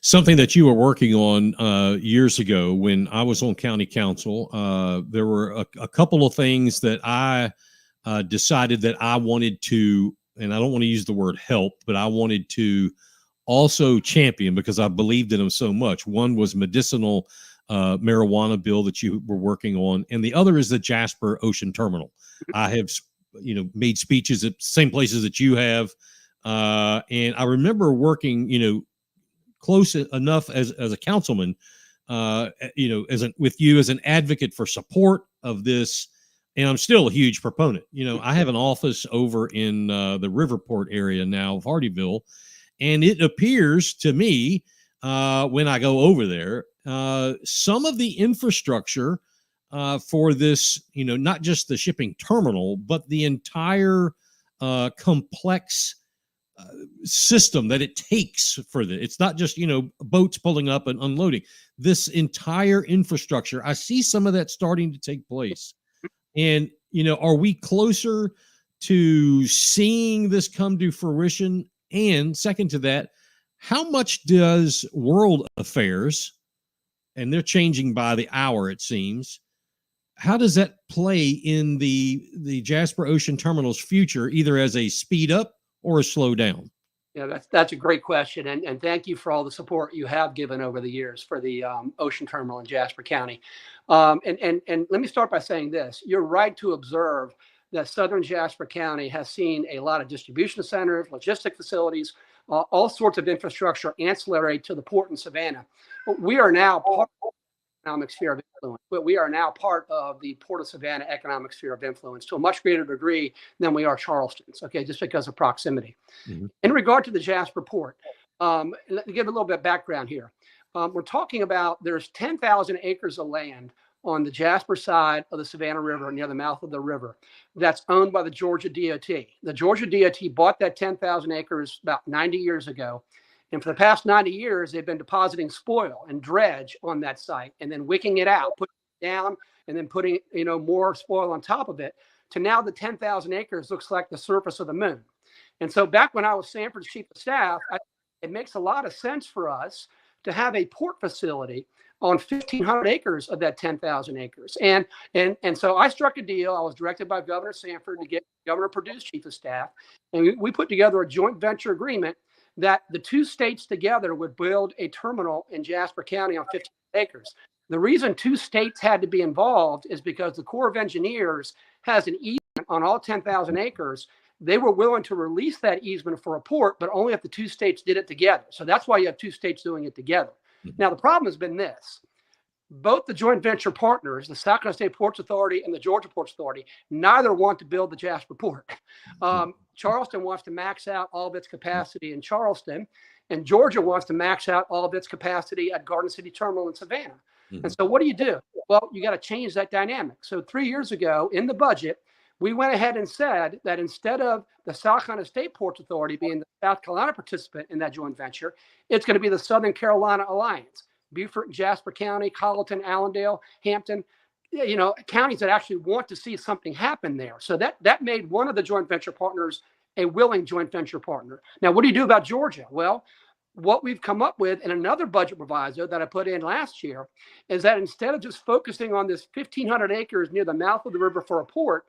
something that you were working on years ago when I was on county council. There were a couple of things that I decided that I wanted to, and I don't want to use the word help, but I wanted to also champion because I believed in them so much. One was medicinal marijuana bill that you were working on, and the other is the Jasper Ocean Terminal. I have, made speeches at same places that you have, and I remember working, close enough as a councilman, with you as an advocate for support of this. And I'm still a huge proponent. I have an office over in the Riverport area now of Hardyville. And it appears to me when I go over there, some of the infrastructure for this, not just the shipping terminal, but the entire complex system that it takes for this. It's not just, boats pulling up and unloading. This entire infrastructure, I see some of that starting to take place. And, are we closer to seeing this come to fruition? And second to that, how much does world affairs, and they're changing by the hour, it seems, how does that play in the Jasper Ocean Terminal's future, either as a speed up or a slow down? Yeah, that's a great question. And thank you for all the support you have given over the years for the Ocean Terminal in Jasper County. And let me start by saying this. You're right to observe that Southern Jasper County has seen a lot of distribution centers, logistic facilities, all sorts of infrastructure ancillary to the port in Savannah. We are now part of the economic sphere of influence, but we are now part of the Port of Savannah economic sphere of influence to a much greater degree than we are Charleston's, just because of proximity. Mm-hmm. In regard to the Jasper Port, let me give a little bit of background here. We're talking about there's 10,000 acres of land on the Jasper side of the Savannah River near the mouth of the river that's owned by the Georgia DOT. The Georgia DOT bought that 10,000 acres about 90 years ago. And for the past 90 years, they've been depositing spoil and dredge on that site and then wicking it out, putting it down and then putting, more spoil on top of it to now the 10,000 acres looks like the surface of the moon. And so back when I was Sanford's chief of staff, it makes a lot of sense for us to have a port facility on 1,500 acres of that 10,000 acres. And so I struck a deal. I was directed by Governor Sanford to get Governor Perdue's chief of staff. And we put together a joint venture agreement that the two states together would build a terminal in Jasper County on 15 acres. The reason two states had to be involved is because the Corps of Engineers has an easement on all 10,000 acres. They were willing to release that easement for a port, but only if the two states did it together. So that's why you have two states doing it together. Now, the problem has been this. Both the joint venture partners, the South Carolina State Ports Authority and the Georgia Ports Authority, neither want to build the Jasper Port. Charleston wants to max out all of its capacity in Charleston, and Georgia wants to max out all of its capacity at Garden City Terminal in Savannah. Mm-hmm. And so what do? Well, you got to change that dynamic. So 3 years ago in the budget, we went ahead and said that instead of the South Carolina State Ports Authority being the South Carolina participant in that joint venture, it's going to be the Southern Carolina Alliance. Beaufort, Jasper County, Colleton, Allendale, Hampton, counties that actually want to see something happen there. So that made one of the joint venture partners a willing joint venture partner. Now, what do you do about Georgia? Well, what we've come up with in another budget proviso that I put in last year is that instead of just focusing on this 1,500 acres near the mouth of the river for a port,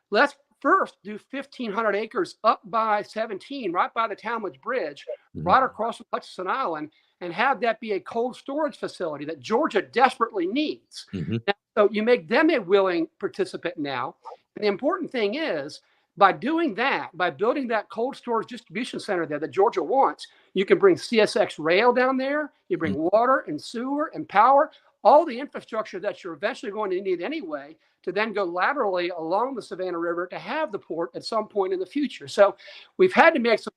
let's first do 1,500 acres up by 17, right by the Talmadge Bridge, right across from Hutchinson Island, and have that be a cold storage facility that Georgia desperately needs. Mm-hmm. Now, so you make them a willing participant now. And the important thing is, by doing that, by building that cold storage distribution center there that Georgia wants, you can bring CSX rail down there, you bring water and sewer and power, all the infrastructure that you're eventually going to need anyway, to then go laterally along the Savannah River to have the port at some point in the future. So we've had to make some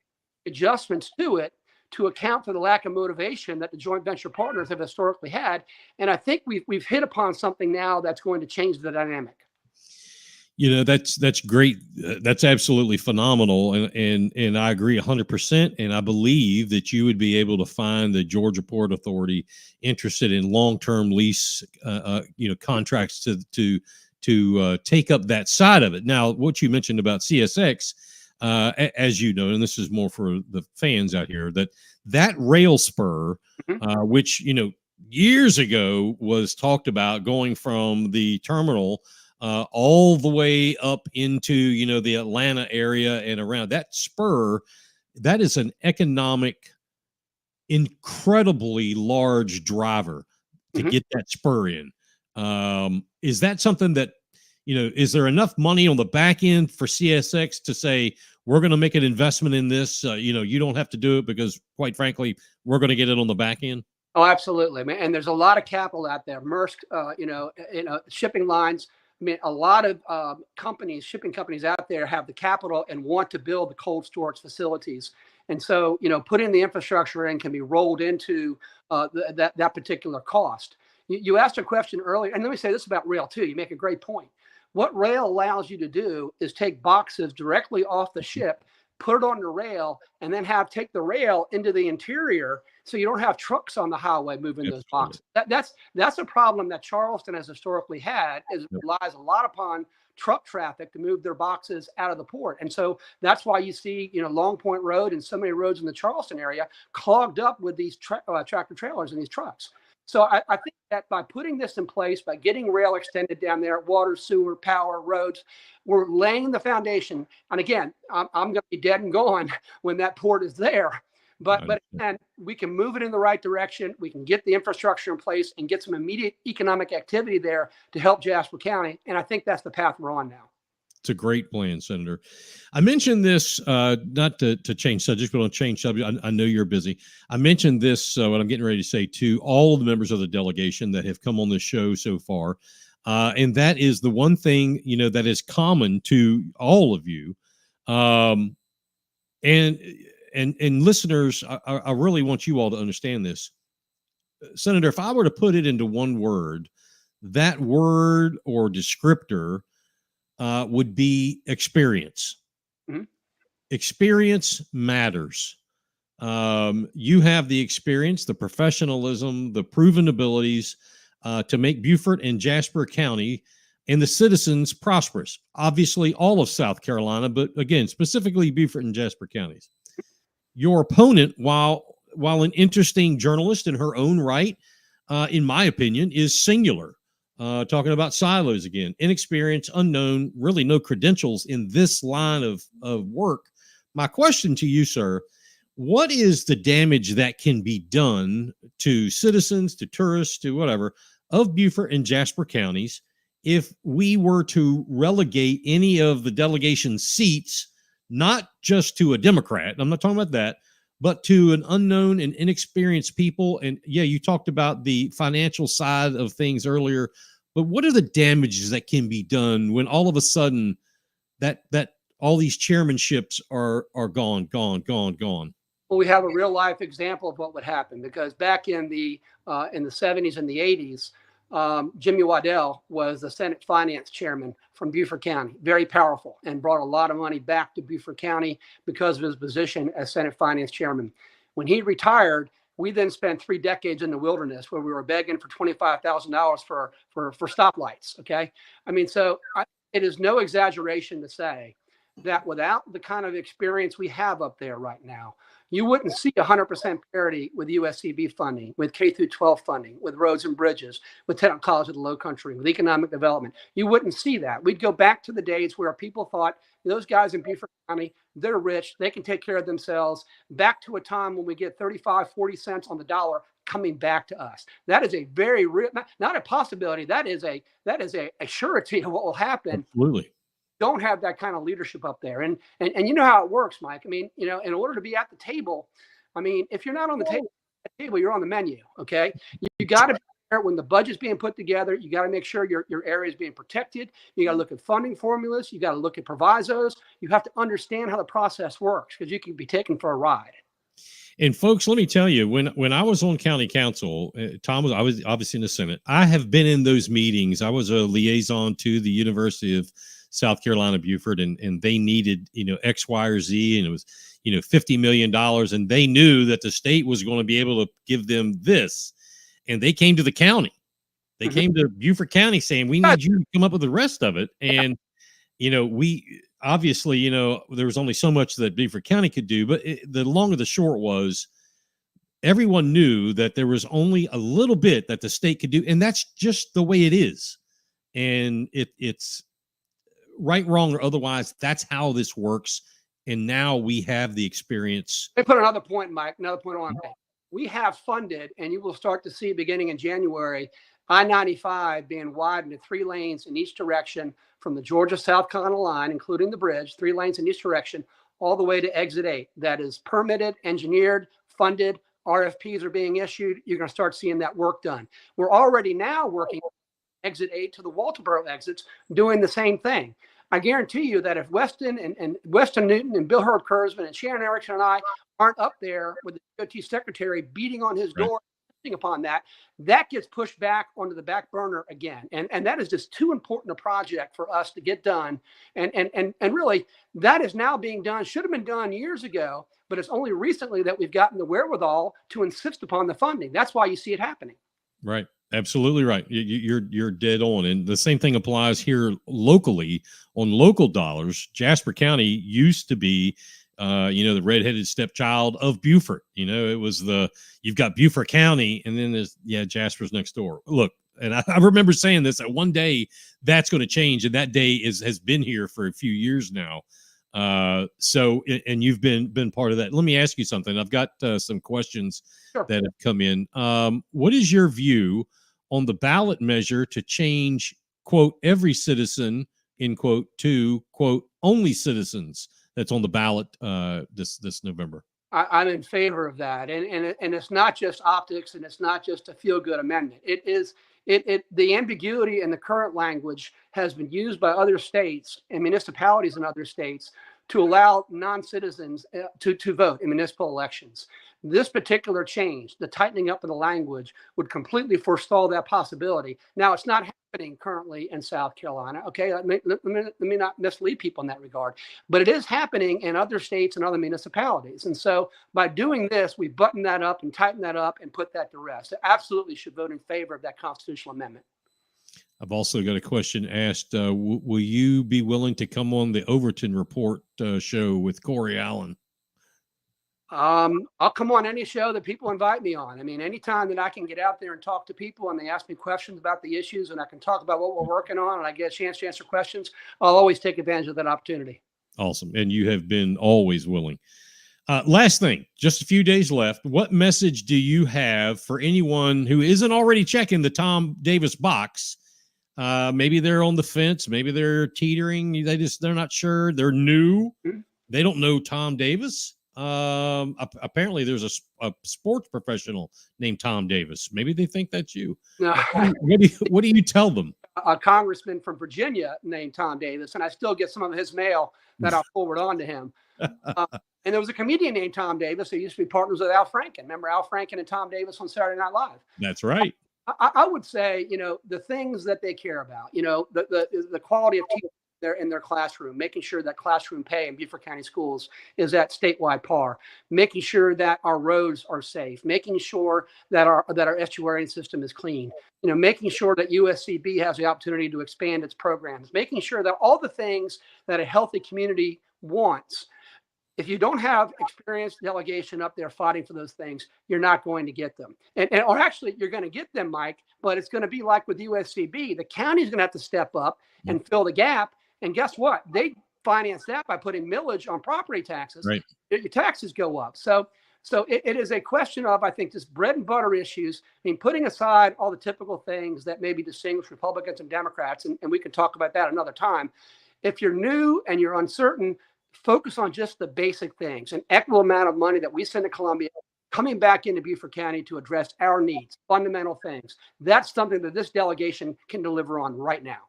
adjustments to it to account for the lack of motivation that the joint venture partners have historically had. And I think we've hit upon something now that's going to change the dynamic. That's great. That's absolutely phenomenal. And I agree 100%. And I believe that you would be able to find the Georgia Port Authority interested in long-term lease, contracts to take up that side of it. Now, what you mentioned about CSX, as you know, and this is more for the fans out here, that that rail spur, Mhm. which, years ago was talked about going from the terminal all the way up into, the Atlanta area and around that spur. That is an economic, incredibly large driver to Mhm. get that spur in. Is that something that, is there enough money on the back end for CSX to say, we're going to make an investment in this? You don't have to do it because, quite frankly, we're going to get it on the back end. Oh, absolutely, man. And there's a lot of capital out there. Maersk, shipping lines. I mean, a lot of companies, shipping companies out there have the capital and want to build the cold storage facilities. And so, putting the infrastructure in can be rolled into that particular cost. You asked a question earlier, and let me say this about rail too. You make a great point. What rail allows you to do is take boxes directly off the ship, put it on the rail, and then take the rail into the interior, so you don't have trucks on the highway moving those Absolutely. boxes. That's a problem that Charleston has historically had, is it Yep. relies a lot upon truck traffic to move their boxes out of the port. And so that's why you see, Long Point Road and so many roads in the Charleston area clogged up with these tractor trailers and these trucks. So I think that by putting this in place, by getting rail extended down there, water, sewer, power, roads, we're laying the foundation. And again, I'm going to be dead and gone when that port is there. But again, we can move it in the right direction. We can get the infrastructure in place and get some immediate economic activity there to help Jasper County. And I think that's the path we're on now. It's a great plan, Senator. I mentioned this, not to change subjects, but on change subject. I know you're busy. I mentioned this, what I'm getting ready to say, to all of the members of the delegation that have come on this show so far. And that is the one thing, that is common to all of you. And listeners, I really want you all to understand this. Senator, if I were to put it into one word, that word or descriptor would be experience. Mm-hmm. Experience matters. You have the experience, the professionalism, the proven abilities to make Beaufort and Jasper County and the citizens prosperous. Obviously, all of South Carolina, but again, specifically Beaufort and Jasper counties. Your opponent, while an interesting journalist in her own right, in my opinion, is singular. Talking about silos again, inexperienced, unknown, really no credentials in this line of work. My question to you, sir, what is the damage that can be done to citizens, to tourists, to whatever, of Beaufort and Jasper counties if we were to relegate any of the delegation seats, not just to a Democrat, I'm not talking about that, but to an unknown and inexperienced people? And yeah, you talked about the financial side of things earlier, but what are the damages that can be done when all of a sudden that all these chairmanships are gone? Well, we have a real life example of what would happen, because back in the 70s and the 80s, Jimmy Waddell was the Senate Finance Chairman from Beaufort County, very powerful, and brought a lot of money back to Beaufort County because of his position as Senate Finance Chairman. When he retired, we then spent 3 decades in the wilderness where we were begging for $25,000 for stoplights. Okay, I mean, it is no exaggeration to say that without the kind of experience we have up there right now, you wouldn't see 100% parity with USCB funding, with K through 12 funding, with roads and bridges, with technical college of the LowCountry, with economic development. You wouldn't see that. We'd go back to the days where people thought those guys in Beaufort County, they're rich, they can take care of themselves. Back to a time when we get 35, 40 cents on the dollar coming back to us. That is a very real, not a possibility. That is a surety of what will happen. Absolutely. Don't have that kind of leadership up there. And you know how it works, Mike. I mean, in order to be at the table, I mean, if you're not on the table, you're on the menu. Okay. You got to be there when the budget's being put together. You got to make sure your area is being protected. You got to look at funding formulas. You got to look at provisos. You have to understand how the process works, because you can be taken for a ride. And folks, let me tell you, when I was on county council, I was obviously in the Senate. I have been in those meetings. I was a liaison to the University of South Carolina, Beaufort, and they needed, X, Y, or Z, and it was, $50 million. And they knew that the state was going to be able to give them this. And they came to the county. They came to Beaufort County saying, we need you to come up with the rest of it. And, we obviously, there was only so much that Beaufort County could do. But the long of the short was everyone knew that there was only a little bit that the state could do, and that's just the way it is. And it's right, wrong, or otherwise. That's how this works. And now we have the experience. Let me put another point, Mike. Another point on that. We have funded, and you will start to see beginning in January, I-95 being widened to 3 lanes in each direction from the Georgia-South Carolina line, including the bridge, 3 lanes in each direction, all the way to exit 8. That is permitted, engineered, funded. RFPs are being issued. You're going to start seeing that work done. We're already now working exit 8 to the Walterboro exits, doing the same thing. I guarantee you that if Weston and Weston Newton and Bill Herbkersman and Sharon Erickson and I aren't up there with the DOT secretary beating on his door, upon that, that gets pushed back onto the back burner again. And that is just too important a project for us to get done. And really, that is now being done, should have been done years ago, but it's only recently that we've gotten the wherewithal to insist upon the funding. That's why you see it happening. Right. Absolutely right. You're dead on. And the same thing applies here locally on local dollars. Jasper County used to be, the redheaded stepchild of Beaufort. It was you've got Beaufort County, and then there's, Jasper's next door. Look, and I remember saying this, that one day that's going to change. And that day has been here for a few years now. And you've been part of that. Let me ask you something. I've got some questions that have come in. What is your view on the ballot measure to change, quote, every citizen, in quote, to, quote, only citizens that's on the ballot this November? I'm in favor of that. And it's not just optics, and it's not just a feel-good amendment. It is the ambiguity in the current language has been used by other states and municipalities in other states to allow non-citizens to vote in municipal elections. This particular change, the tightening up of the language, would completely forestall that possibility. Now, it's not happening currently in South Carolina. Okay, let me not mislead people in that regard, but it is happening in other states and other municipalities. And so by doing this, we button that up and tighten that up and put that to rest. I absolutely should vote in favor of that constitutional amendment. I've also got a question asked. Will you be willing to come on the Overton Report show with Corey Allen? I'll come on any show that people invite me on. I mean, anytime that I can get out there and talk to people and they ask me questions about the issues and I can talk about what we're working on and I get a chance to answer questions, I'll always take advantage of that opportunity. Awesome. And you have been always willing. Last thing, just a few days left. What message do you have for anyone who isn't already checking the Tom Davis box? Maybe they're on the fence. Maybe they're teetering. They're not sure. They're new. Mm-hmm. They don't know Tom Davis. Apparently there's a sports professional named Tom Davis. Maybe they think that's you. No. What do you tell them? A congressman from Virginia named Tom Davis, and I still get some of his mail that I'll forward on to him. And there was a comedian named Tom Davis who used to be partners with Al Franken. Remember Al Franken and Tom Davis on Saturday Night Live? That's right. I would say, the things that they care about, the quality of teaching in their classroom, making sure that classroom pay in Beaufort County schools is at statewide par, making sure that our roads are safe, making sure that our estuarine system is clean, making sure that USCB has the opportunity to expand its programs, making sure that all the things that a healthy community wants. If you don't have experienced delegation up there fighting for those things, you're not going to get them. Or actually, you're going to get them, Mike, but it's going to be like with USCB. The county's going to have to step up and fill the gap. And guess what? They finance that by putting millage on property taxes. Right. Your taxes go up. So it is a question of, I think, just bread and butter issues. I mean, putting aside all the typical things that maybe distinguish Republicans and Democrats, and we can talk about that another time. If you're new and you're uncertain, focus on just the basic things, an equitable amount of money that we send to Columbia coming back into Beaufort County to address our needs, fundamental things. That's something that this delegation can deliver on right now.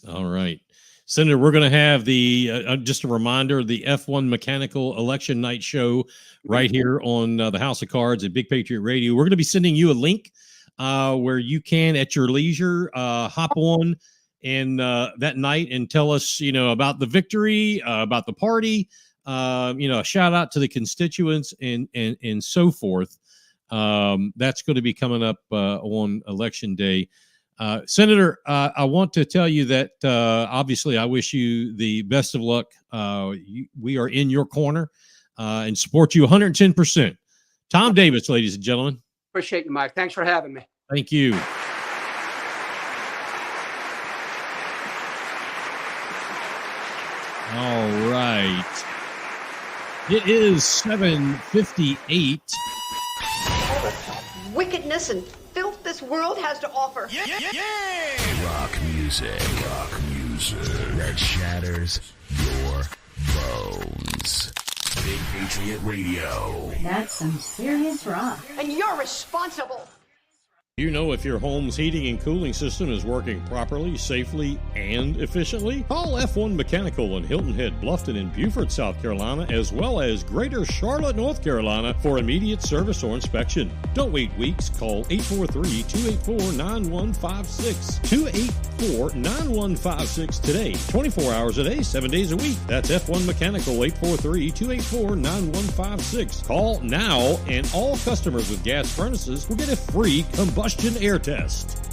All right. Senator, we're going to have just a reminder, the F1 Mechanical Election Night Show right here on the House of Cards at Big Patriot Radio. We're going to be sending you a link where you can, at your leisure, hop on and that night and tell us, about the victory, about the party, a shout out to the constituents and so forth. That's going to be coming up on Election Day. Senator, I want to tell you that obviously I wish you the best of luck. We are in your corner and support you 110% Tom Davis, ladies and gentlemen. Appreciate you, Mike. Thanks for having me. Thank you. All right. It is 7:58. Wickedness and filth this world has to offer. Rock music that shatters your bones. Big Patriot Radio. That's some serious rock. And you're responsible. You know if your home's heating and cooling system is working properly, safely, and efficiently? Call F1 Mechanical in Hilton Head, Bluffton, and Beaufort, South Carolina, as well as Greater Charlotte, North Carolina, for immediate service or inspection. Don't wait weeks. Call 843-284-9156. 284-9156 today. 24 hours a day, 7 days a week. That's F1 Mechanical, 843-284-9156. Call now, and all customers with gas furnaces will get a free combustion air test.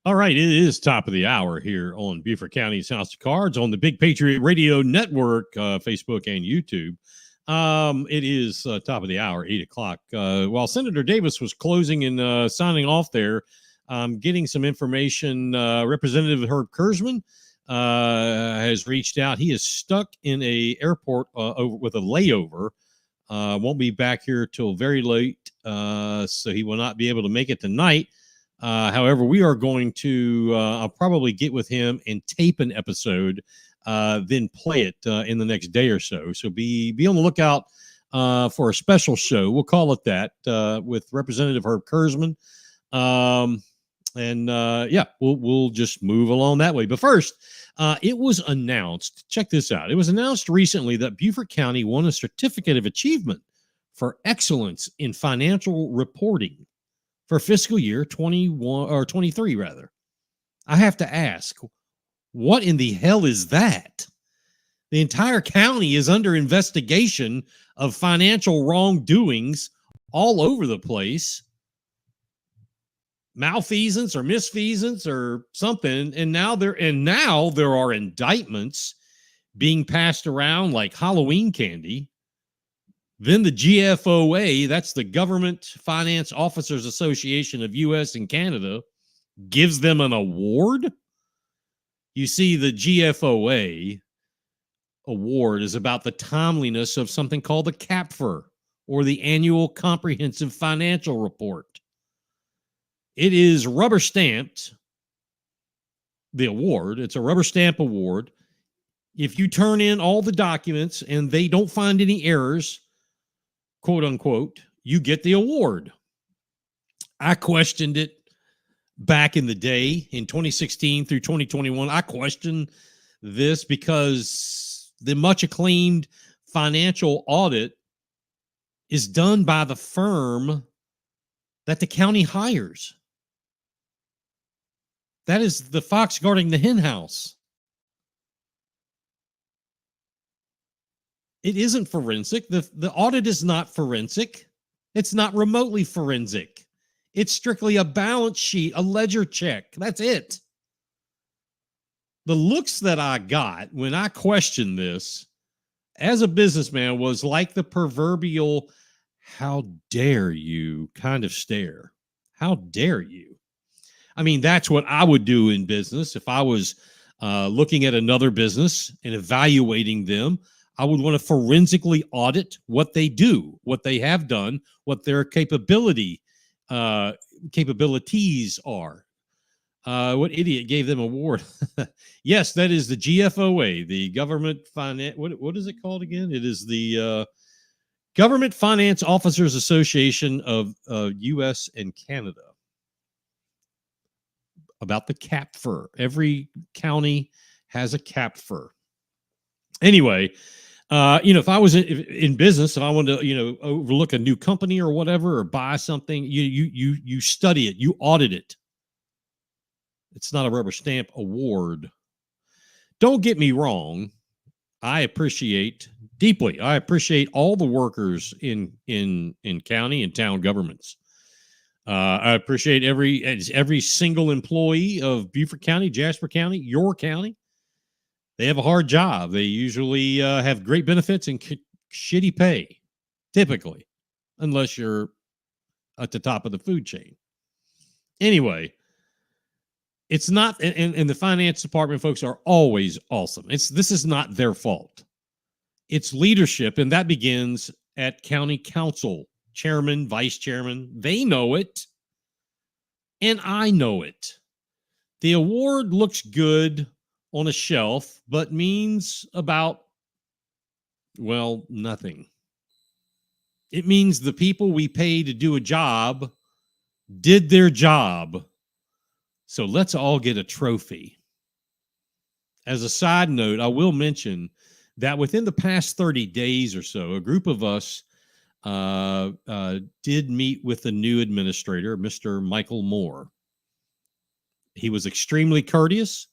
All right, it is top of the hour here on Beaufort County's House of Cards on the Big Patriot Radio Network, Facebook and YouTube. It is top of the hour, 8 o'clock. While Senator Davis was closing and signing off there, getting some information. Representative Herbkersman has reached out. He is stuck in a airport with a layover. Won't be back here till very late, so he will not be able to make it tonight. However, we are going to, I'll probably get with him and tape an episode, then play it in the next day or so. So be on the lookout for a special show. We'll call it that, with Representative Herbkersman. Yeah, we'll just move along that way. But first, it was announced, check this out. It was announced recently that Beaufort County won a certificate of achievement for excellence in financial reporting for fiscal year 21 or 23 rather. I have to ask, what in the hell is that? The entire county is under investigation of financial wrongdoings all over the place. Malfeasance or misfeasance or something, and now there are indictments being passed around like Halloween candy. Then the GFOA, that's the Government Finance Officers Association of U.S. and Canada, gives them an award. You see, the GFOA award is about the timeliness of something called the CAPFR, or the Annual Comprehensive Financial Report. It is rubber stamped, the award. It's a rubber stamp award. If you turn in all the documents and they don't find any errors, quote unquote, you get the award. I questioned it back in the day in 2016 through 2021. I questioned this because the much acclaimed financial audit is done by the firm that the county hires. That is the fox guarding the hen house. It isn't forensic. The audit is not forensic. It's not remotely forensic. It's strictly a balance sheet, a ledger check. That's it. The looks that I got when I questioned this as a businessman was like the proverbial, how dare you kind of stare. How dare you? I mean, that's what I would do in business. If I was looking at another business and evaluating them, I would want to forensically audit what they do, what they have done, what their capabilities are. What idiot gave them an award? Yes, that is the GFOA, the Government Finance. What is it called again? It is the Government Finance Officers Association of U.S. and Canada. About the CAPFR. Every county has a CAPFR. Anyway, if I was in business, if I wanted to, overlook a new company or whatever, or buy something, you study it, you audit it. It's not a rubber stamp award. Don't get me wrong. I appreciate all the workers in county and town governments. I appreciate every single employee of Beaufort County, Jasper County, your county. They have a hard job. They usually have great benefits and shitty pay, typically, unless you're at the top of the food chain. Anyway, it's not, and the finance department folks are always awesome. This is not their fault. It's leadership, and that begins at county council, chairman, vice chairman. They know it, and I know it. The award looks good on a shelf, but means about, well, nothing. It means the people we pay to do a job did their job. So let's all get a trophy. As a side note, I will mention that within the past 30 days or so, a group of us did meet with the new administrator, Mr. Michael Moore. He was extremely courteous.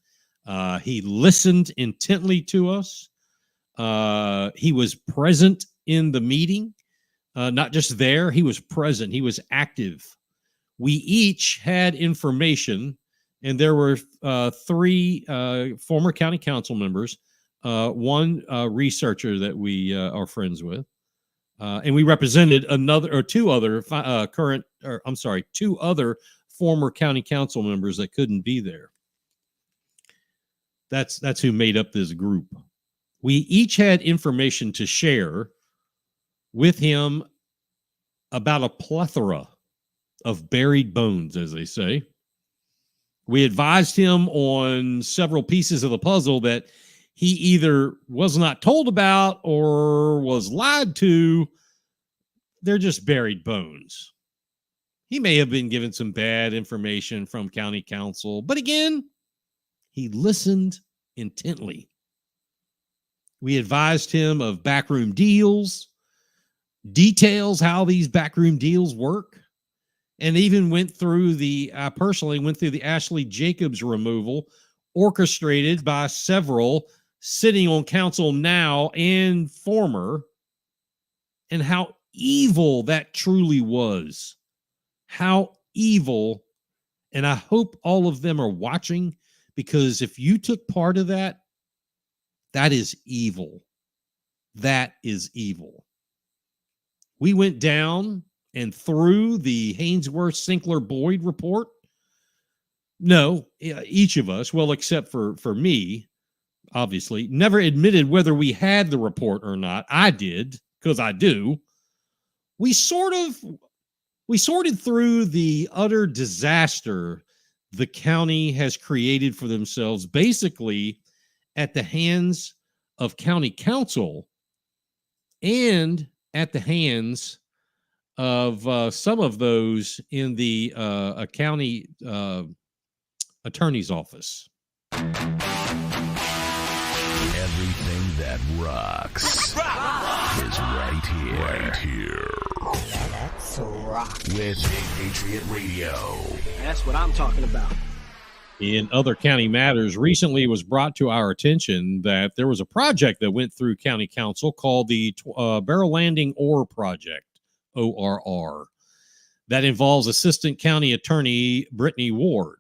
He listened intently to us. He was present in the meeting, not just there. He was present. He was active. We each had information, and there were 3 former county council members, one researcher that we are friends with, and we represented two other former county council members that couldn't be there. That's who made up this group. We each had information to share with him about a plethora of buried bones, as they say. We advised him on several pieces of the puzzle that he either was not told about or was lied to. They're just buried bones. He may have been given some bad information from county council, but again, he listened intently. We advised him of backroom deals, details how these backroom deals work, and even I personally went through the Ashley Jacobs removal orchestrated by several sitting on council now and former, and how evil that truly was. How evil. And I hope all of them are watching, because if you took part of that, that is evil. That is evil. We went down and through the Hainsworth Sinkler Boyd report. No, each of us, well, except for me, obviously, never admitted whether we had the report or not. I did, because I do. We sorted through the utter disaster the county has created for themselves, basically at the hands of county council and at the hands of some of those in the county attorney's office. Everything that rocks is right here. Right here. Let's rock. With Big Patriot Radio. That's what I'm talking about. In other county matters, recently it was brought to our attention that there was a project that went through county council called the Barrel Landing Ore Project, ORR, that involves Assistant County Attorney Brittany Ward.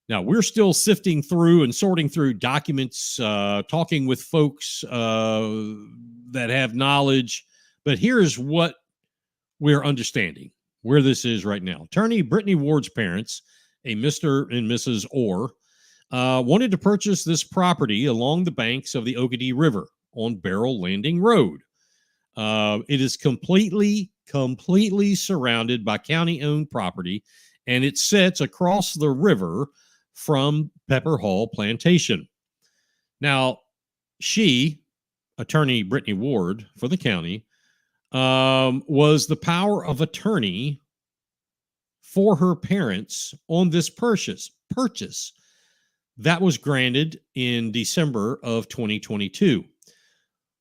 Now, we're still sifting through and sorting through documents, talking with folks that have knowledge, but here's what we're understanding, where this is right now. Attorney Brittany Ward's parents, a Mr. and Mrs. Orr, wanted to purchase this property along the banks of the Ogadee River on Barrel Landing Road. It is completely surrounded by county-owned property, and it sits across the river from Pepper Hall Plantation. Now, Attorney Brittany Ward for the county, was the power of attorney for her parents on this purchase that was granted in December of 2022.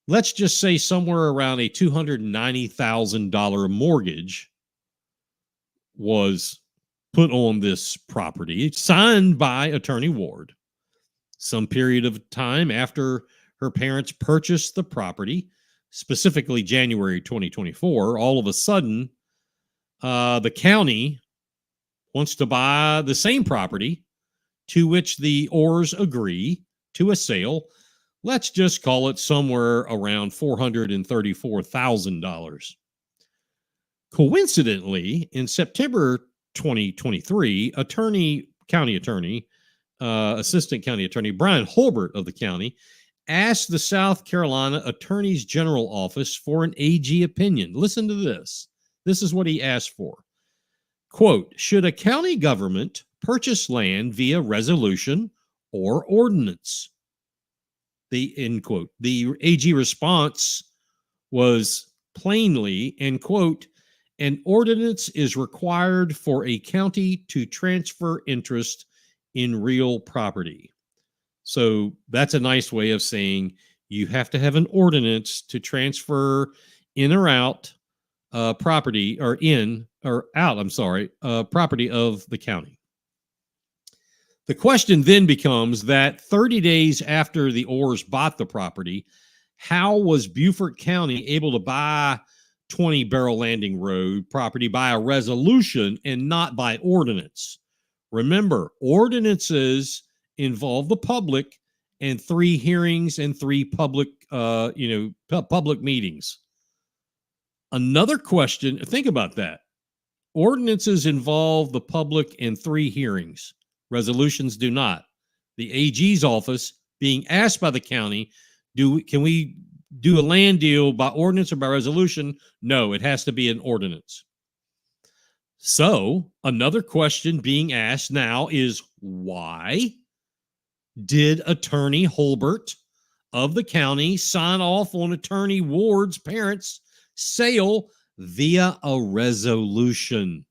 Let's just say somewhere around a $290,000 mortgage was put on this property. It's signed by Attorney Ward. Some period of time after her parents purchased the property, specifically January 2024, all of a sudden, the county wants to buy the same property, to which the Orrs agree to a sale. Let's just call it somewhere around $434,000. Coincidentally, in September 2023, Assistant County Attorney Brian Holbert of the county asked the South Carolina Attorney's General Office for an AG opinion. Listen to this. This is what he asked for. Quote, should a county government purchase land via resolution or ordinance? End quote. The AG response was plainly, end quote, an ordinance is required for a county to transfer interest in real property. So that's a nice way of saying you have to have an ordinance to transfer in or out property or in or out, property of the county. The question then becomes that 30 days after the Orrs bought the property, how was Beaufort County able to buy 20 Barrel Landing Road property by a resolution and not by ordinance? Remember, ordinances involve the public and 3 hearings and 3 public meetings. Another question, think about that. Ordinances involve the public and 3 hearings. Resolutions do not. The AG's office being asked by the county, can we do a land deal by ordinance or by resolution? No, it has to be an ordinance. So another question being asked now is, why did Attorney Holbert of the county sign off on Attorney Ward's parents' sale via a resolution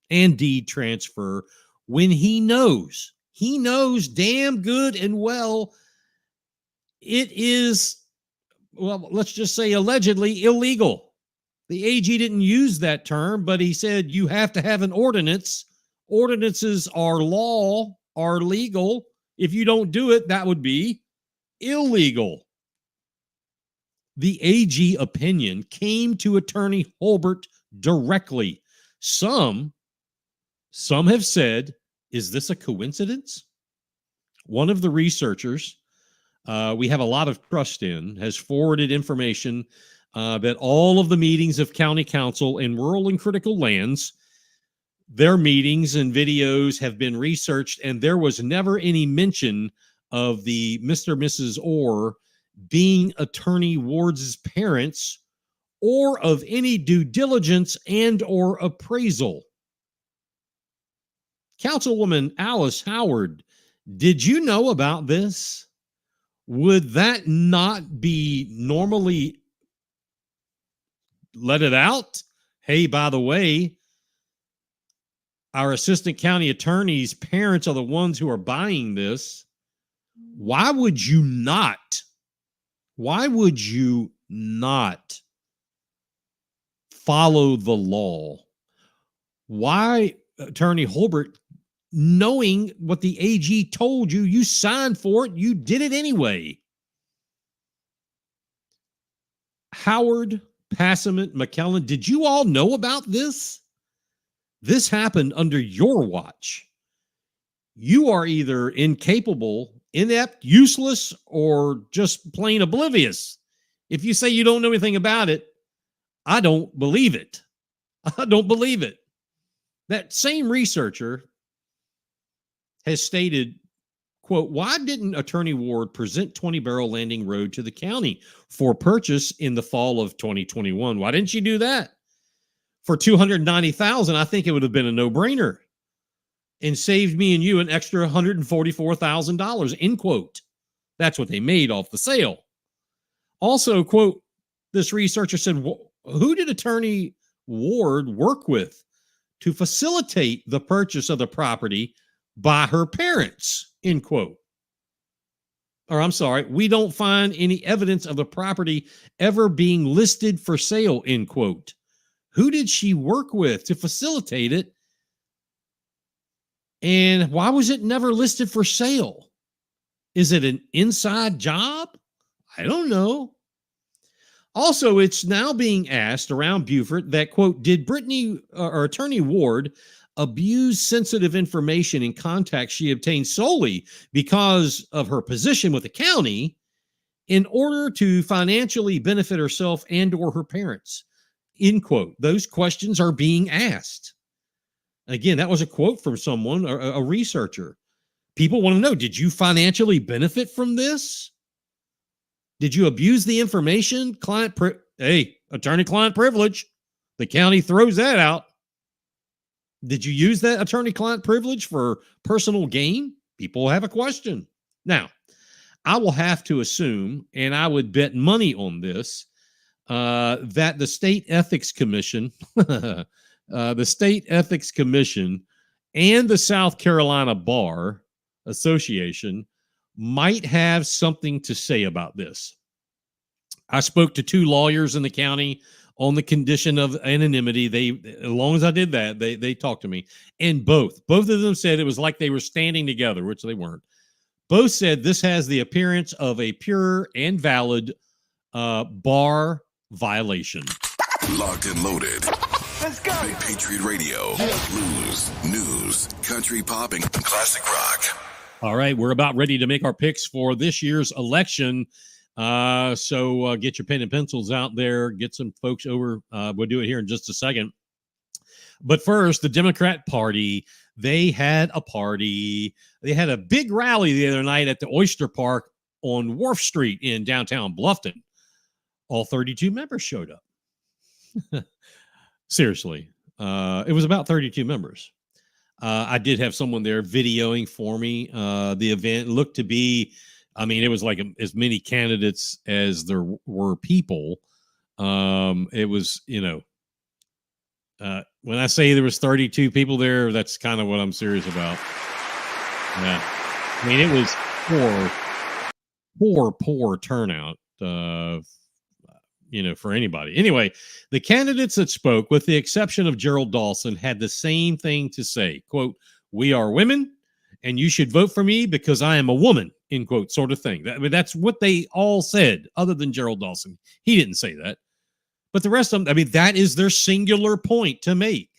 and deed transfer when he knows damn good and well it is, well, let's just say allegedly illegal? The AG didn't use that term, but he said you have to have an ordinance. Ordinances are law, are legal. If you don't do it, that would be illegal. The AG opinion came to Attorney Holbert directly. Some have said, is this a coincidence? One of the researchers we have a lot of trust in has forwarded information that all of the meetings of county council in rural and critical lands, their meetings and videos have been researched, and there was never any mention of the Mr. and Mrs. Orr being Attorney Ward's parents or of any due diligence and or appraisal. Councilwoman Alice Howard, did you know about this? Would that not be normally let it out? Hey, by the way, our assistant county attorney's parents are the ones who are buying this. Why would you not? Why would you not follow the law? Why, Attorney Holbert, knowing what the AG told you, you signed for it, you did it anyway? Howard, Passament, McKellen, did you all know about this? This happened under your watch. You are either incapable, inept, useless, or just plain oblivious. If you say you don't know anything about it, I don't believe it. I don't believe it. That same researcher has stated, quote, why didn't Attorney Ward present 20 Barrel Landing Road to the county for purchase in the fall of 2021? Why didn't you do that? For $290,000, I think it would have been a no-brainer and saved me and you an extra $144,000, end quote. That's what they made off the sale. Also, quote, this researcher said, who did Attorney Ward work with to facilitate the purchase of the property by her parents, end quote. Or I'm sorry, we don't find any evidence of the property ever being listed for sale, end quote. Who did she work with to facilitate it? And why was it never listed for sale? Is it an inside job? I don't know. Also, it's now being asked around Beaufort that, quote, did Brittany or Attorney Ward abuse sensitive information and contacts she obtained solely because of her position with the county in order to financially benefit herself and or her parents. End quote. Those questions are being asked. Again, that was a quote from someone, a researcher. People want to know, did you financially benefit from this? Did you abuse the information? Attorney-client privilege. The county throws that out. Did you use that attorney-client privilege for personal gain? People have a question. Now, I will have to assume, and I would bet money on this, that the State Ethics Commission, the State Ethics Commission and the South Carolina Bar Association might have something to say about this. I spoke to 2 lawyers in the county on the condition of anonymity. As long as I did that, they talked to me. And both of them said it was like they were standing together, which they weren't. Both said this has the appearance of a pure and valid bar violation. Locked and loaded. Let's go. Big Patriot Radio. Blues, news, country pop, and classic rock. All right, we're about ready to make our picks for this year's election. So get your pen and pencils out there. Get some folks over. We'll do it here in just a second. But first, the Democrat Party, they had a party. They had a big rally the other night at the Oyster Park on Wharf Street in downtown Bluffton. All 32 members showed up. Seriously. It was about 32 members. I did have someone there videoing for me. The event looked to be, it was like as many candidates as there were people. It was, when I say there was 32 people there, that's kind of what I'm serious about. Yeah. It was poor turnout, for anybody. Anyway, the candidates that spoke, with the exception of Gerald Dawson, had the same thing to say. Quote, "We are women, and you should vote for me because I am a woman," end quote, sort of thing. That's what they all said, other than Gerald Dawson. He didn't say that. But the rest of them, that is their singular point to make.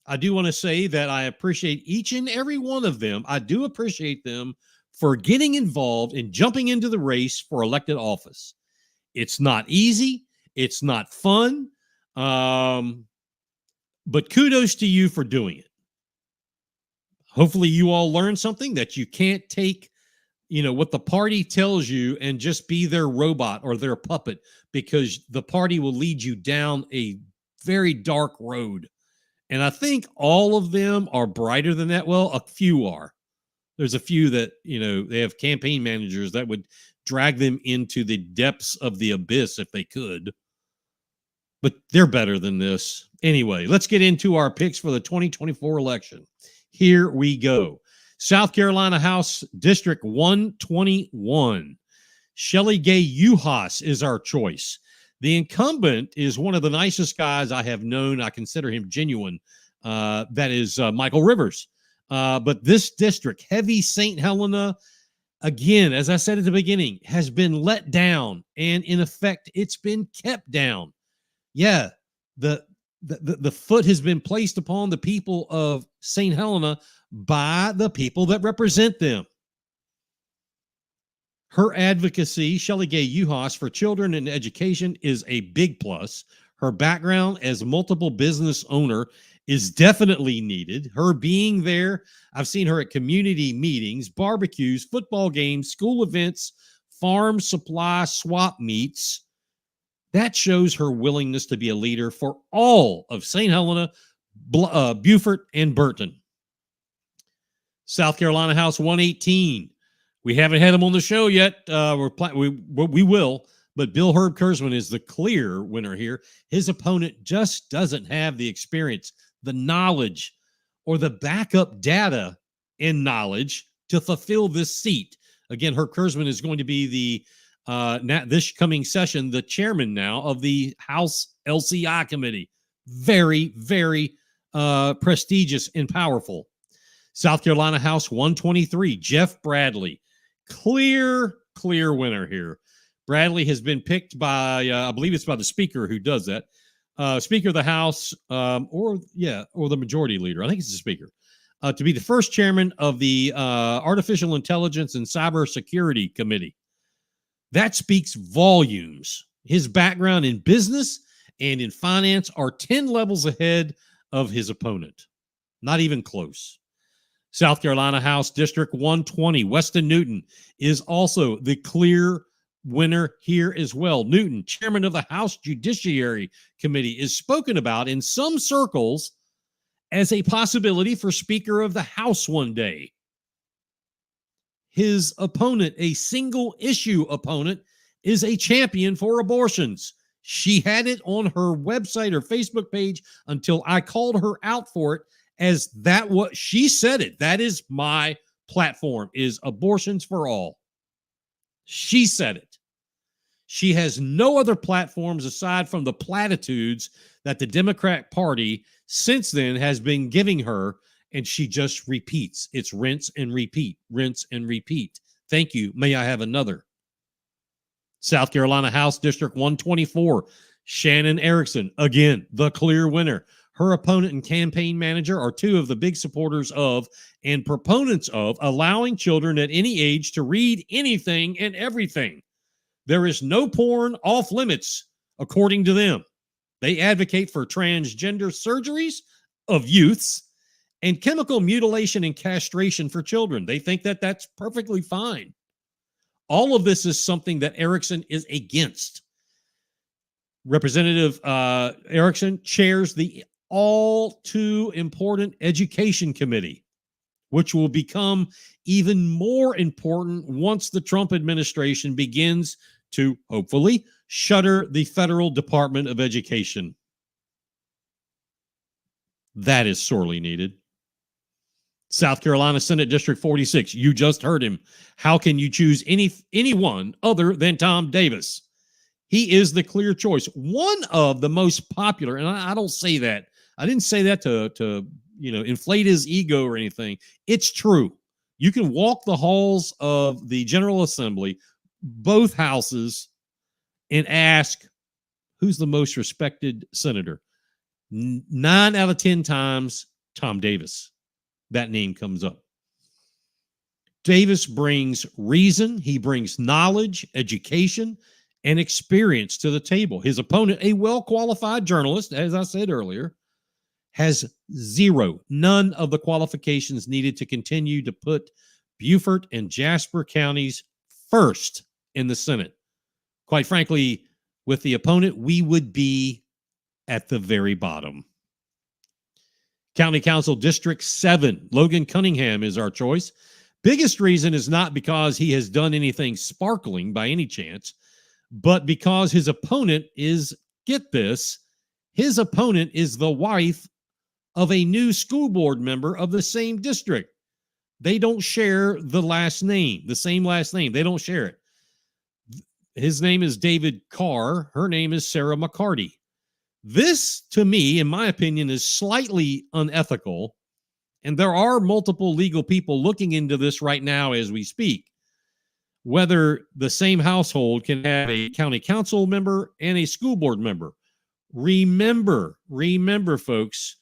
I do want to say that I appreciate each and every one of them. I do appreciate them for getting involved and jumping into the race for elected office. It's not easy. It's not fun. But kudos to you for doing it. Hopefully you all learned something, that you can't take, what the party tells you and just be their robot or their puppet, because the party will lead you down a very dark road. And I think all of them are brighter than that. Well, a few are. There's a few that, they have campaign managers that would drag them into the depths of the abyss if they could. But they're better than this. Anyway, let's get into our picks for the 2024 election. Here we go. South Carolina House District 121. Shelley Gay Uhas is our choice. The incumbent is one of the nicest guys I have known. I consider him genuine. That is Michael Rivers. But this district, heavy St. Helena, again, as I said at the beginning, has been let down. And in effect, it's been kept down. Yeah, the foot has been placed upon the people of St. Helena by the people that represent them. Her advocacy, Shelley Gay Uhas, for children and education is a big plus. Her background as multiple business owner is definitely needed. Her being there, I've seen her at community meetings, barbecues, football games, school events, farm supply swap meets. That shows her willingness to be a leader for all of St. Helena, Beaufort, and Burton. South Carolina House 118. We haven't had him on the show yet. We will, but Bill Herbkersman is the clear winner here. His opponent just doesn't have the experience, the knowledge, or the backup data and knowledge to fulfill this seat. Again, Herbkersman is going to be this coming session, the chairman now of the House LCI committee. Very, very prestigious and powerful. South Carolina House 123, Jeff Bradley. Clear winner here. Bradley has been picked by, I believe it's by the speaker who does that, Speaker of the House, or the Majority Leader. I think it's the Speaker. To be the first chairman of the Artificial Intelligence and Cybersecurity Committee. That speaks volumes. His background in business and in finance are 10 levels ahead of his opponent. Not even close. South Carolina House District 120, Weston Newton, is also the clear winner here as well. Newton, chairman of the House Judiciary Committee, is spoken about in some circles as a possibility for Speaker of the House one day. His opponent, a single issue opponent, is a champion for abortions. She had it on her website or Facebook page until I called her out for it, as that what she said it. That is my platform, is abortions for all. She said it. She has no other platforms aside from the platitudes that the Democrat Party since then has been giving her, and she just repeats. It's rinse and repeat, rinse and repeat. Thank you. May I have another? South Carolina House District 124, Shannon Erickson, again, the clear winner. Her opponent and campaign manager are two of the big supporters of and proponents of allowing children at any age to read anything and everything. There is no porn off limits, according to them. They advocate for transgender surgeries of youths and chemical mutilation and castration for children. They think that that's perfectly fine. All of this is something that Erickson is against. Representative Erickson chairs the all too important Education Committee, which will become even more important once the Trump administration begins to, hopefully, shutter the Federal Department of Education. That is sorely needed. South Carolina Senate District 46, you just heard him. How can you choose anyone other than Tom Davis? He is the clear choice. One of the most popular, and I don't say that. I didn't say that to inflate his ego or anything. It's true. You can walk the halls of the General Assembly, both houses, and ask, who's the most respected senator? 9 out of 10 times, Tom Davis. That name comes up. Davis brings reason, he brings knowledge, education, and experience to the table. His opponent, a well-qualified journalist, as I said earlier, has none of the qualifications needed to continue to put Beaufort and Jasper counties first in the Senate. Quite frankly, with the opponent, we would be at the very bottom. County Council District 7, Logan Cunningham is our choice. Biggest reason is not because he has done anything sparkling by any chance, but because his opponent is, get this, his opponent is the wife of a new school board member of the same district. They don't share the last name, the same last name. They don't share it. His name is David Carr. Her name is Sarah McCarty. This, to me, in my opinion, is slightly unethical, and there are multiple legal people looking into this right now as we speak, whether the same household can have a county council member and a school board member. Remember, folks,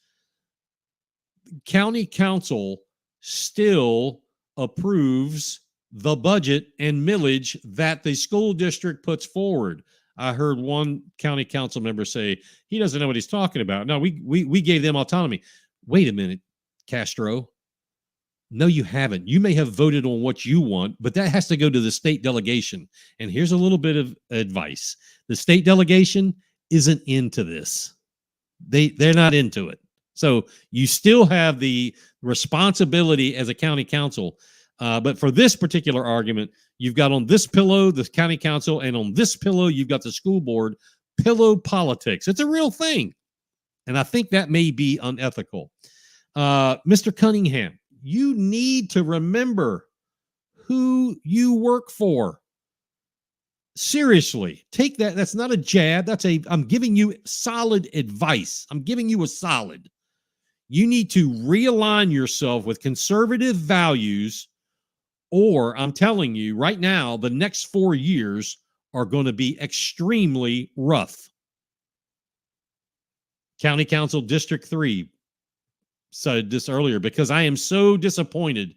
county council still approves the budget and millage that the school district puts forward. I heard one county council member say he doesn't know what he's talking about. No, we gave them autonomy. Wait a minute, Castro. No, you haven't. You may have voted on what you want, but that has to go to the state delegation. And here's a little bit of advice. The state delegation isn't into this. They're not into it. So you still have the responsibility as a county council. But for this particular argument, you've got on this pillow the county council, and on this pillow, you've got the school board. Pillow politics. It's a real thing. And I think that may be unethical. Mr. Cunningham, you need to remember who you work for. Seriously, take that. That's not a jab. I'm giving you solid advice. I'm giving you a solid. You need to realign yourself with conservative values, or I'm telling you right now, the next 4 years are going to be extremely rough. County Council District 3 said this earlier, because I am so disappointed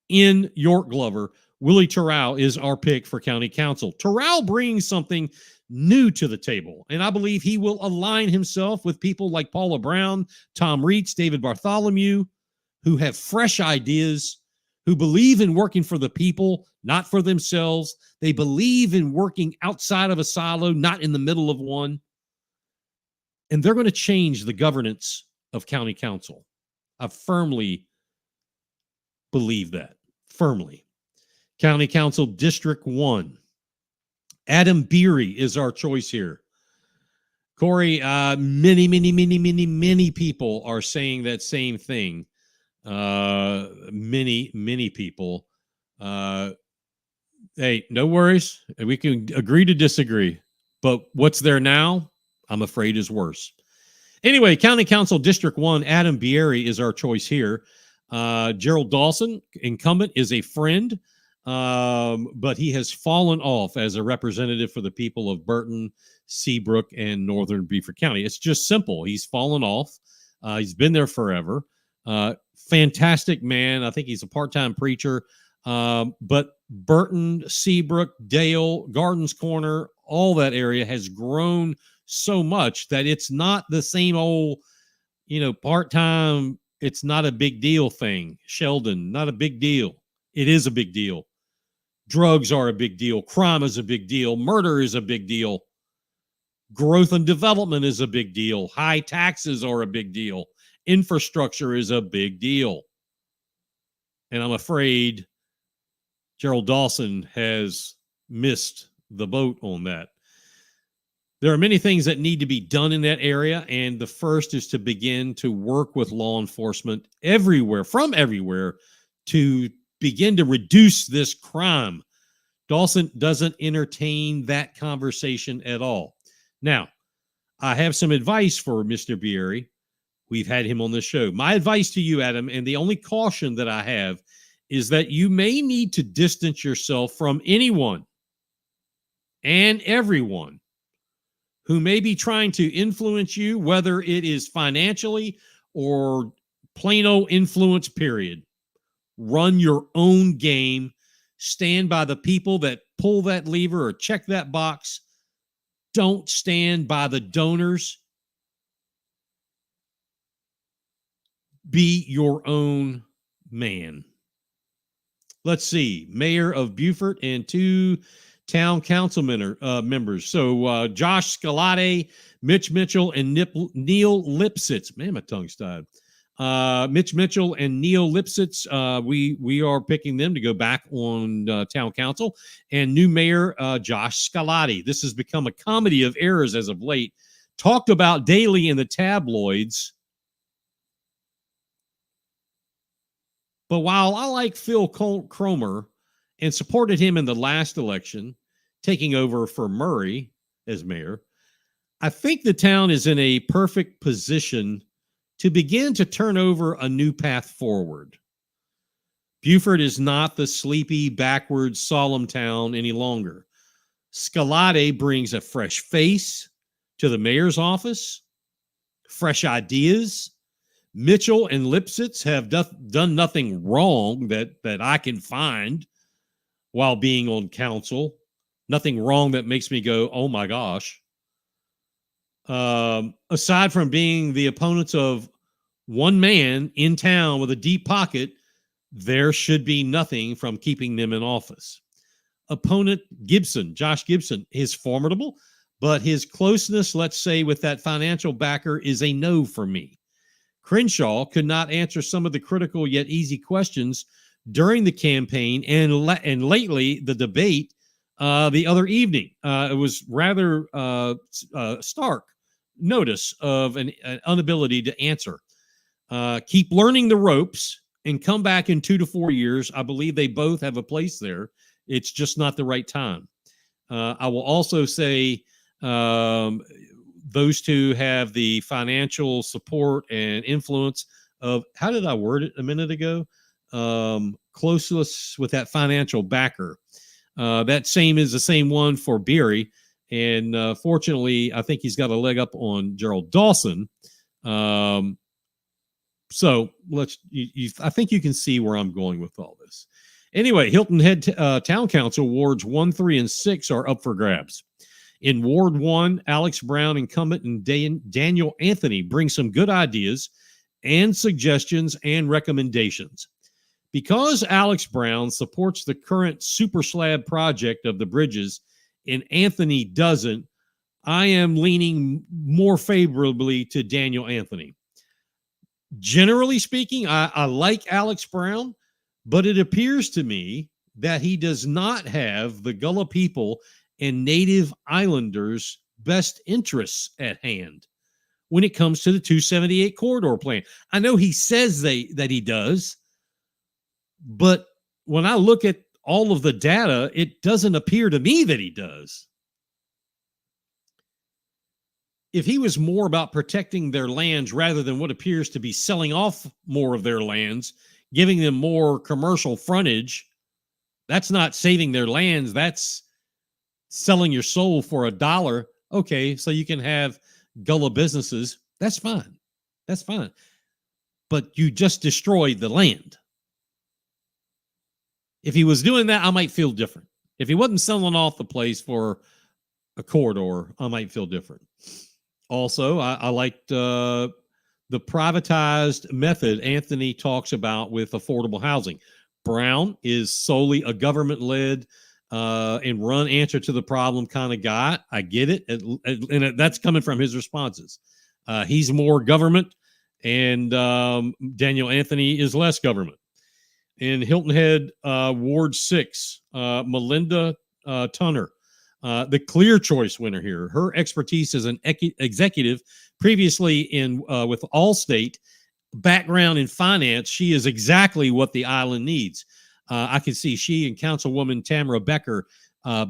in York Glover. Willie Terrell is our pick for County Council. Terrell brings something new to the table, and I believe he will align himself with people like Paula Brown, Tom Reitz, David Bartholomew, who have fresh ideas, who believe in working for the people, not for themselves. They believe in working outside of a silo, not in the middle of one. And they're going to change the governance of County Council. I firmly believe that. Firmly. County Council District 1. Adam Beery is our choice here. Corey, many people are saying that same thing. Many people. Hey, no worries. We can agree to disagree. But what's there now, I'm afraid, is worse. Anyway, County Council District 1, Adam Beery is our choice here. Gerald Dawson, incumbent, is a friend, but he has fallen off as a representative for the people of Burton, Seabrook, and Northern Beaufort County. It's just simple. He's fallen off. He's been there forever. Fantastic man. I think he's a part-time preacher. But Burton, Seabrook, Dale, Gardens Corner, all that area has grown so much that it's not the same old, part-time, it's not a big deal thing. Sheldon, not a big deal. It is a big deal. Drugs are a big deal. Crime is a big deal. Murder is a big deal. Growth and development is a big deal. High taxes are a big deal. Infrastructure is a big deal. And I'm afraid Gerald Dawson has missed the boat on that. There are many things that need to be done in that area, and the first is to begin to work with law enforcement everywhere, to begin to reduce this crime. Dawson doesn't entertain that conversation at all. Now, I have some advice for Mr. Beery. We've had him on the show. My advice to you, Adam, and the only caution that I have, is that you may need to distance yourself from anyone and everyone who may be trying to influence you, whether it is financially or plain old influence, period. Run your own game. Stand by the people that pull that lever or check that box. Don't stand by the donors. Be your own man. Let's see. Mayor of Beaufort and 2 town council members. So Josh Scalate, Mitch Mitchell, and Neil Lipsitz. Man, my tongue's tied. Mitch Mitchell and Neil Lipsitz. We are picking them to go back on town council. And new mayor Josh Scalate. This has become a comedy of errors as of late. Talked about daily in the tabloids. But while I like Phil Cromer and supported him in the last election, taking over for Murray as mayor, I think the town is in a perfect position to begin to turn over a new path forward. Beaufort is not the sleepy, backwards, solemn town any longer. Scalate brings a fresh face to the mayor's office, fresh ideas. Mitchell and Lipsitz have done nothing wrong that I can find while being on council. Nothing wrong that makes me go, oh my gosh. Aside from being the opponents of one man in town with a deep pocket, there should be nothing from keeping them in office. Opponent Gibson, Josh Gibson, is formidable, but his closeness, let's say, with that financial backer is a no for me. Crenshaw could not answer some of the critical yet easy questions during the campaign and lately the debate the other evening. It was rather stark notice of an inability to answer. Keep learning the ropes and come back in 2 to 4 years. I believe they both have a place there. It's just not the right time. I will also say those two have the financial support and influence of, how did I word it a minute ago? Closeness with that financial backer. That same is the same one for Beery. And fortunately, I think he's got a leg up on Gerald Dawson. So I think you can see where I'm going with all this. Anyway, Hilton Head Town Council wards 1, 3, and 6 are up for grabs. In Ward 1, Alex Brown, incumbent, and Daniel Anthony bring some good ideas and suggestions and recommendations. Because Alex Brown supports the current super slab project of the bridges and Anthony doesn't, I am leaning more favorably to Daniel Anthony. Generally speaking, I like Alex Brown, but it appears to me that he does not have the Gullah people and Native Islanders' best interests at hand when it comes to the 278 corridor plan. I know he says that he does, but when I look at all of the data, it doesn't appear to me that he does. If he was more about protecting their lands rather than what appears to be selling off more of their lands, giving them more commercial frontage, that's not saving their lands. That's selling your soul for $1. Okay, so you can have Gullah businesses. That's fine. That's fine. But you just destroyed the land. If he was doing that, I might feel different. If he wasn't selling off the place for a corridor, I might feel different. Also, I liked the privatized method Anthony talks about with affordable housing. Brown is solely a government-led and run answer to the problem kind of guy. I get it. And that's coming from his responses. He's more government, and Daniel Anthony is less government. In Hilton Head, Ward 6, Melinda Tunner, the clear choice winner here. Her expertise as an executive previously with Allstate, background in finance, she is exactly what the island needs. I can see she and Councilwoman Tamara Becker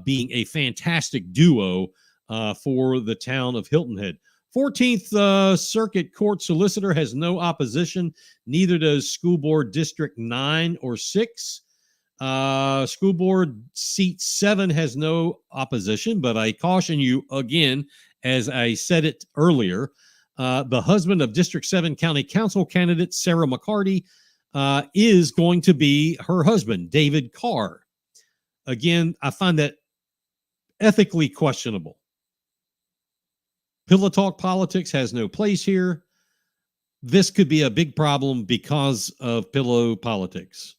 being a fantastic duo for the town of Hilton Head. 14th Circuit Court Solicitor has no opposition. Neither does School Board District 9 or 6. School Board Seat 7 has no opposition, but I caution you again, as I said it earlier, the husband of District 7 County Council candidate Sarah McCarty is going to be her husband, David Carr. Again, I find that ethically questionable. Pillow talk politics has no place here. This could be a big problem because of pillow politics.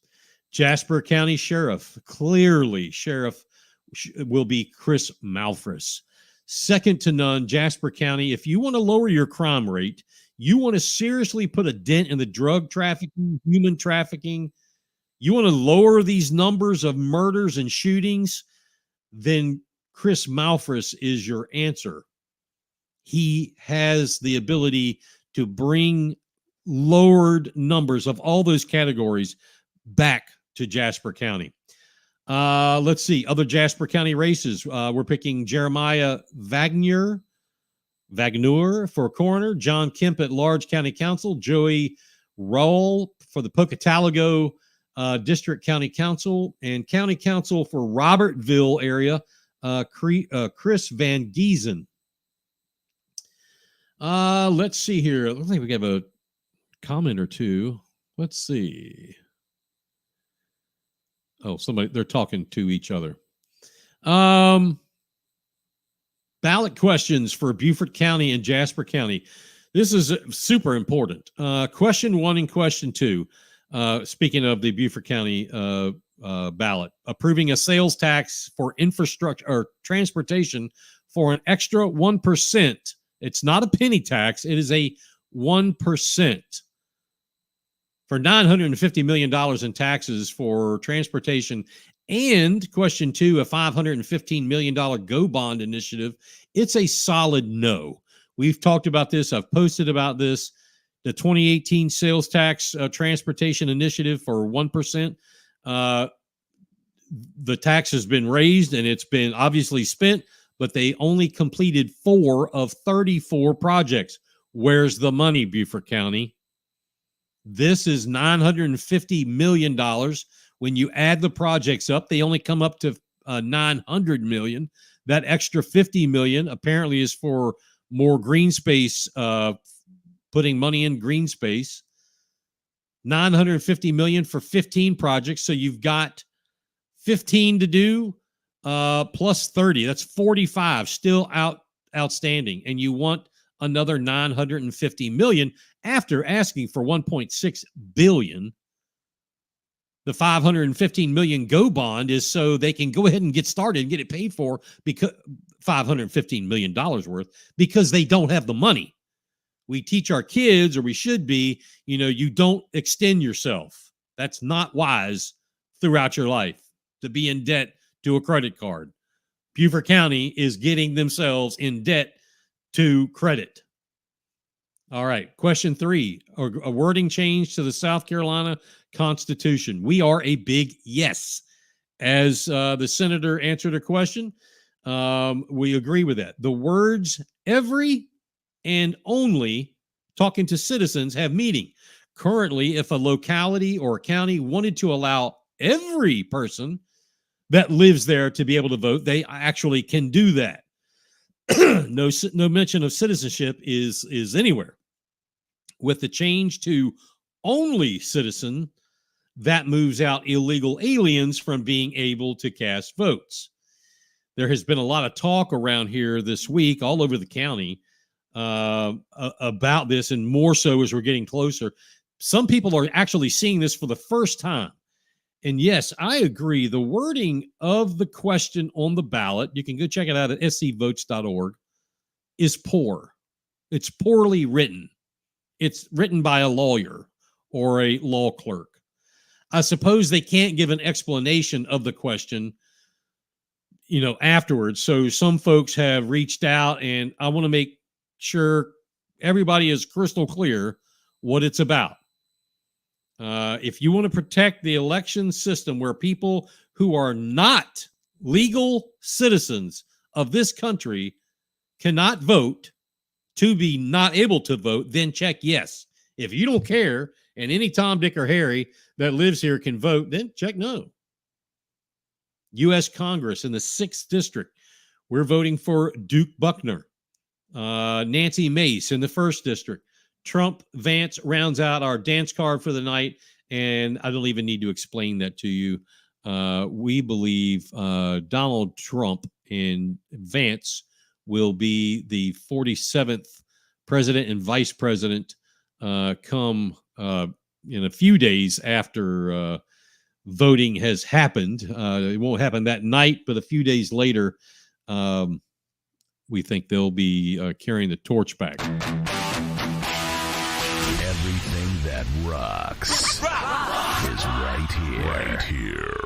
Jasper County Sheriff, clearly Sheriff will be Chris Malfris. Second to none, Jasper County. If you want to lower your crime rate, you want to seriously put a dent in the drug trafficking, human trafficking, you want to lower these numbers of murders and shootings, then Chris Malfris is your answer. He has the ability to bring lowered numbers of all those categories back to Jasper County. Let's see. Other Jasper County races. We're picking Jeremiah Wagner for coroner, John Kemp at large county council, Joey Roll for the Pocataligo District County Council, and county council for Robertville area, Chris Van Giesen. Let's see here. I think we have a comment or two. Let's see. Oh, they're talking to each other. Ballot questions for Beaufort County and Jasper County. This is super important. Question 1 and question 2. Speaking of the Beaufort County ballot, approving a sales tax for infrastructure or transportation for an extra 1%. It's not a penny tax. It is a 1%. For $950 million in taxes for transportation. And question 2, a $515 million Go Bond initiative. It's a solid no. We've talked about this. I've posted about this. The 2018 sales tax transportation initiative for 1%. The tax has been raised and it's been obviously spent, but they only completed 4 of 34 projects. Where's the money, Beaufort County? This is $950 million. When you add the projects up, they only come up to $900 million. That extra $50 million apparently is for more green space putting money in green space. $950 million for 15 projects. So you've got 15 to do, plus 30. That's 45 still outstanding. And you want another $950 million after asking for $1.6 billion. The $515 million GO bond is so they can go ahead and get started and get it paid for, because $515 million worth, because they don't have the money. We teach our kids, or we should be, you don't extend yourself. That's not wise throughout your life, to be in debt to a credit card. Beaufort County is getting themselves in debt to credit. All right. Question 3, a wording change to the South Carolina Constitution. We are a big yes. As the senator answered a question, we agree with that. The words every and only, talking to citizens, have meaning. Currently, if a locality or a county wanted to allow every person that lives there to be able to vote, they actually can do that. No mention of citizenship is anywhere. With the change to only citizen, that moves out illegal aliens from being able to cast votes. There has been a lot of talk around here this week, all over the county, about this, and more so as we're getting closer. Some people are actually seeing this for the first time. And yes, I agree. The wording of the question on the ballot, you can go check it out at scvotes.org, is poor. It's poorly written. It's written by a lawyer or a law clerk. I suppose they can't give an explanation of the question, afterwards. So some folks have reached out, and I want to make sure everybody is crystal clear what it's about. If you want to protect the election system where people who are not legal citizens of this country cannot vote, to be not able to vote, then check yes. If you don't care and any Tom, Dick, or Harry that lives here can vote, then check no. U.S. Congress in the 6th District, we're voting for Duke Buckner. Nancy Mace in the 1st District. Trump Vance rounds out our dance card for the night, and I don't even need to explain that to you. We believe Donald Trump and Vance will be the 47th president and vice president come in a few days after voting has happened. It won't happen that night, but a few days later, we think they'll be carrying the torch back. Everything that rocks is right here. Right here.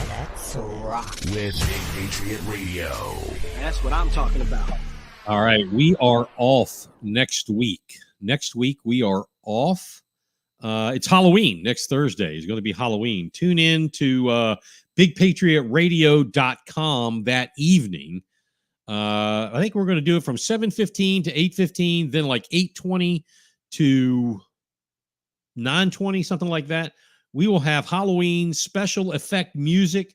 Let's rock. With Big Patriot Radio. That's what I'm talking about. All right. We are off next week. Next week, we are off. It's Halloween. Next Thursday is going to be Halloween. Tune in to bigpatriotradio.com that evening. I think we're going to do it from 7:15 to 8:15, then like 8:20 to 9:20, something like that. We will have Halloween special effect music.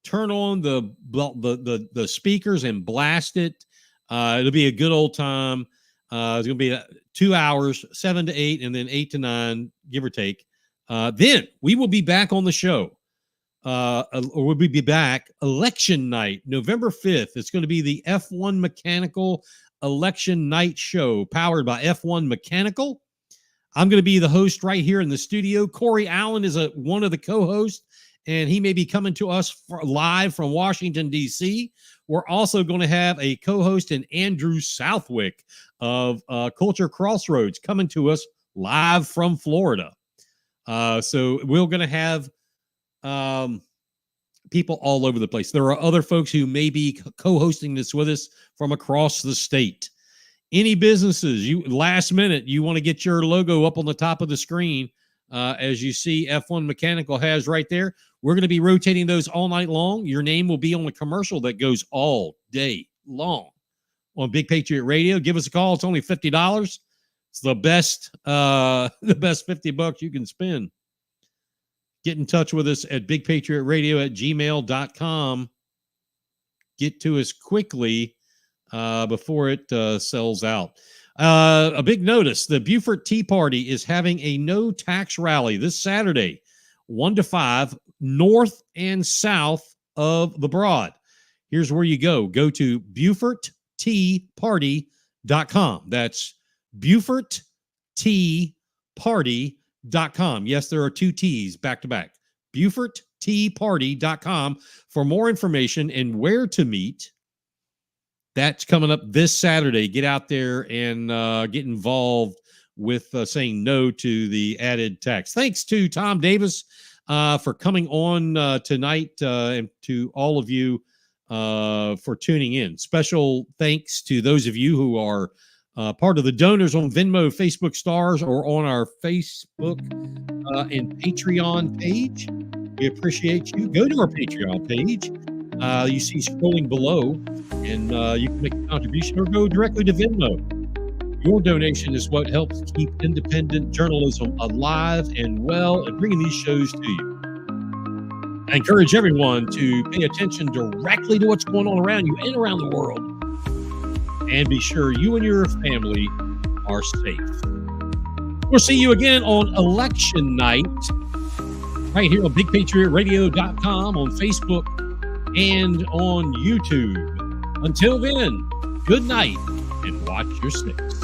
Turn on the speakers and blast it. It'll be a good old time. It's going to be 2 hours, 7 to 8, and then 8 to 9, give or take. Then we will be back on the show. Or we'll be back election night, November 5th. It's going to be the F1 Mechanical Election Night Show, powered by F1 Mechanical. I'm going to be the host right here in the studio. Corey Allen is one of the co-hosts, and he may be coming to us live from Washington, D.C. We're also going to have a co-host in Andrew Southwick of Culture Crossroads coming to us live from Florida. So we're going to have people all over the place. There are other folks who may be co-hosting this with us from across the state. Any businesses, last minute, you want to get your logo up on the top of the screen, as you see F1 Mechanical has right there. We're going to be rotating those all night long. Your name will be on the commercial that goes all day long on Big Patriot Radio. Give us a call. It's only $50. It's the best $50 you can spend. Get in touch with us at bigpatriotradio@gmail.com. Get to us quickly before it sells out. A big notice: the Beaufort Tea Party is having a no tax rally this Saturday, 1 to 5, north and south of the Broad. Here's where you go. Go to BeaufortTeaParty.com. That's BeaufortTeaParty.com. Yes, there are 2 T's back to back. BeaufortTeaParty.com for more information and where to meet. That's coming up this Saturday. Get out there and get involved with saying no to the added tax. Thanks to Tom Davis for coming on tonight, and to all of you for tuning in. Special thanks to those of you who are part of the donors on Venmo, Facebook Stars, or on our Facebook and Patreon page. We appreciate you. Go to our Patreon page. You see scrolling below, and you can make a contribution or go directly to Venmo. Your donation is what helps keep independent journalism alive and well and bringing these shows to you. I encourage everyone to pay attention directly to what's going on around you and around the world. And be sure you and your family are safe. We'll see you again on election night, right here on BigPatriotRadio.com, on Facebook, and on YouTube. Until then, good night and watch your six.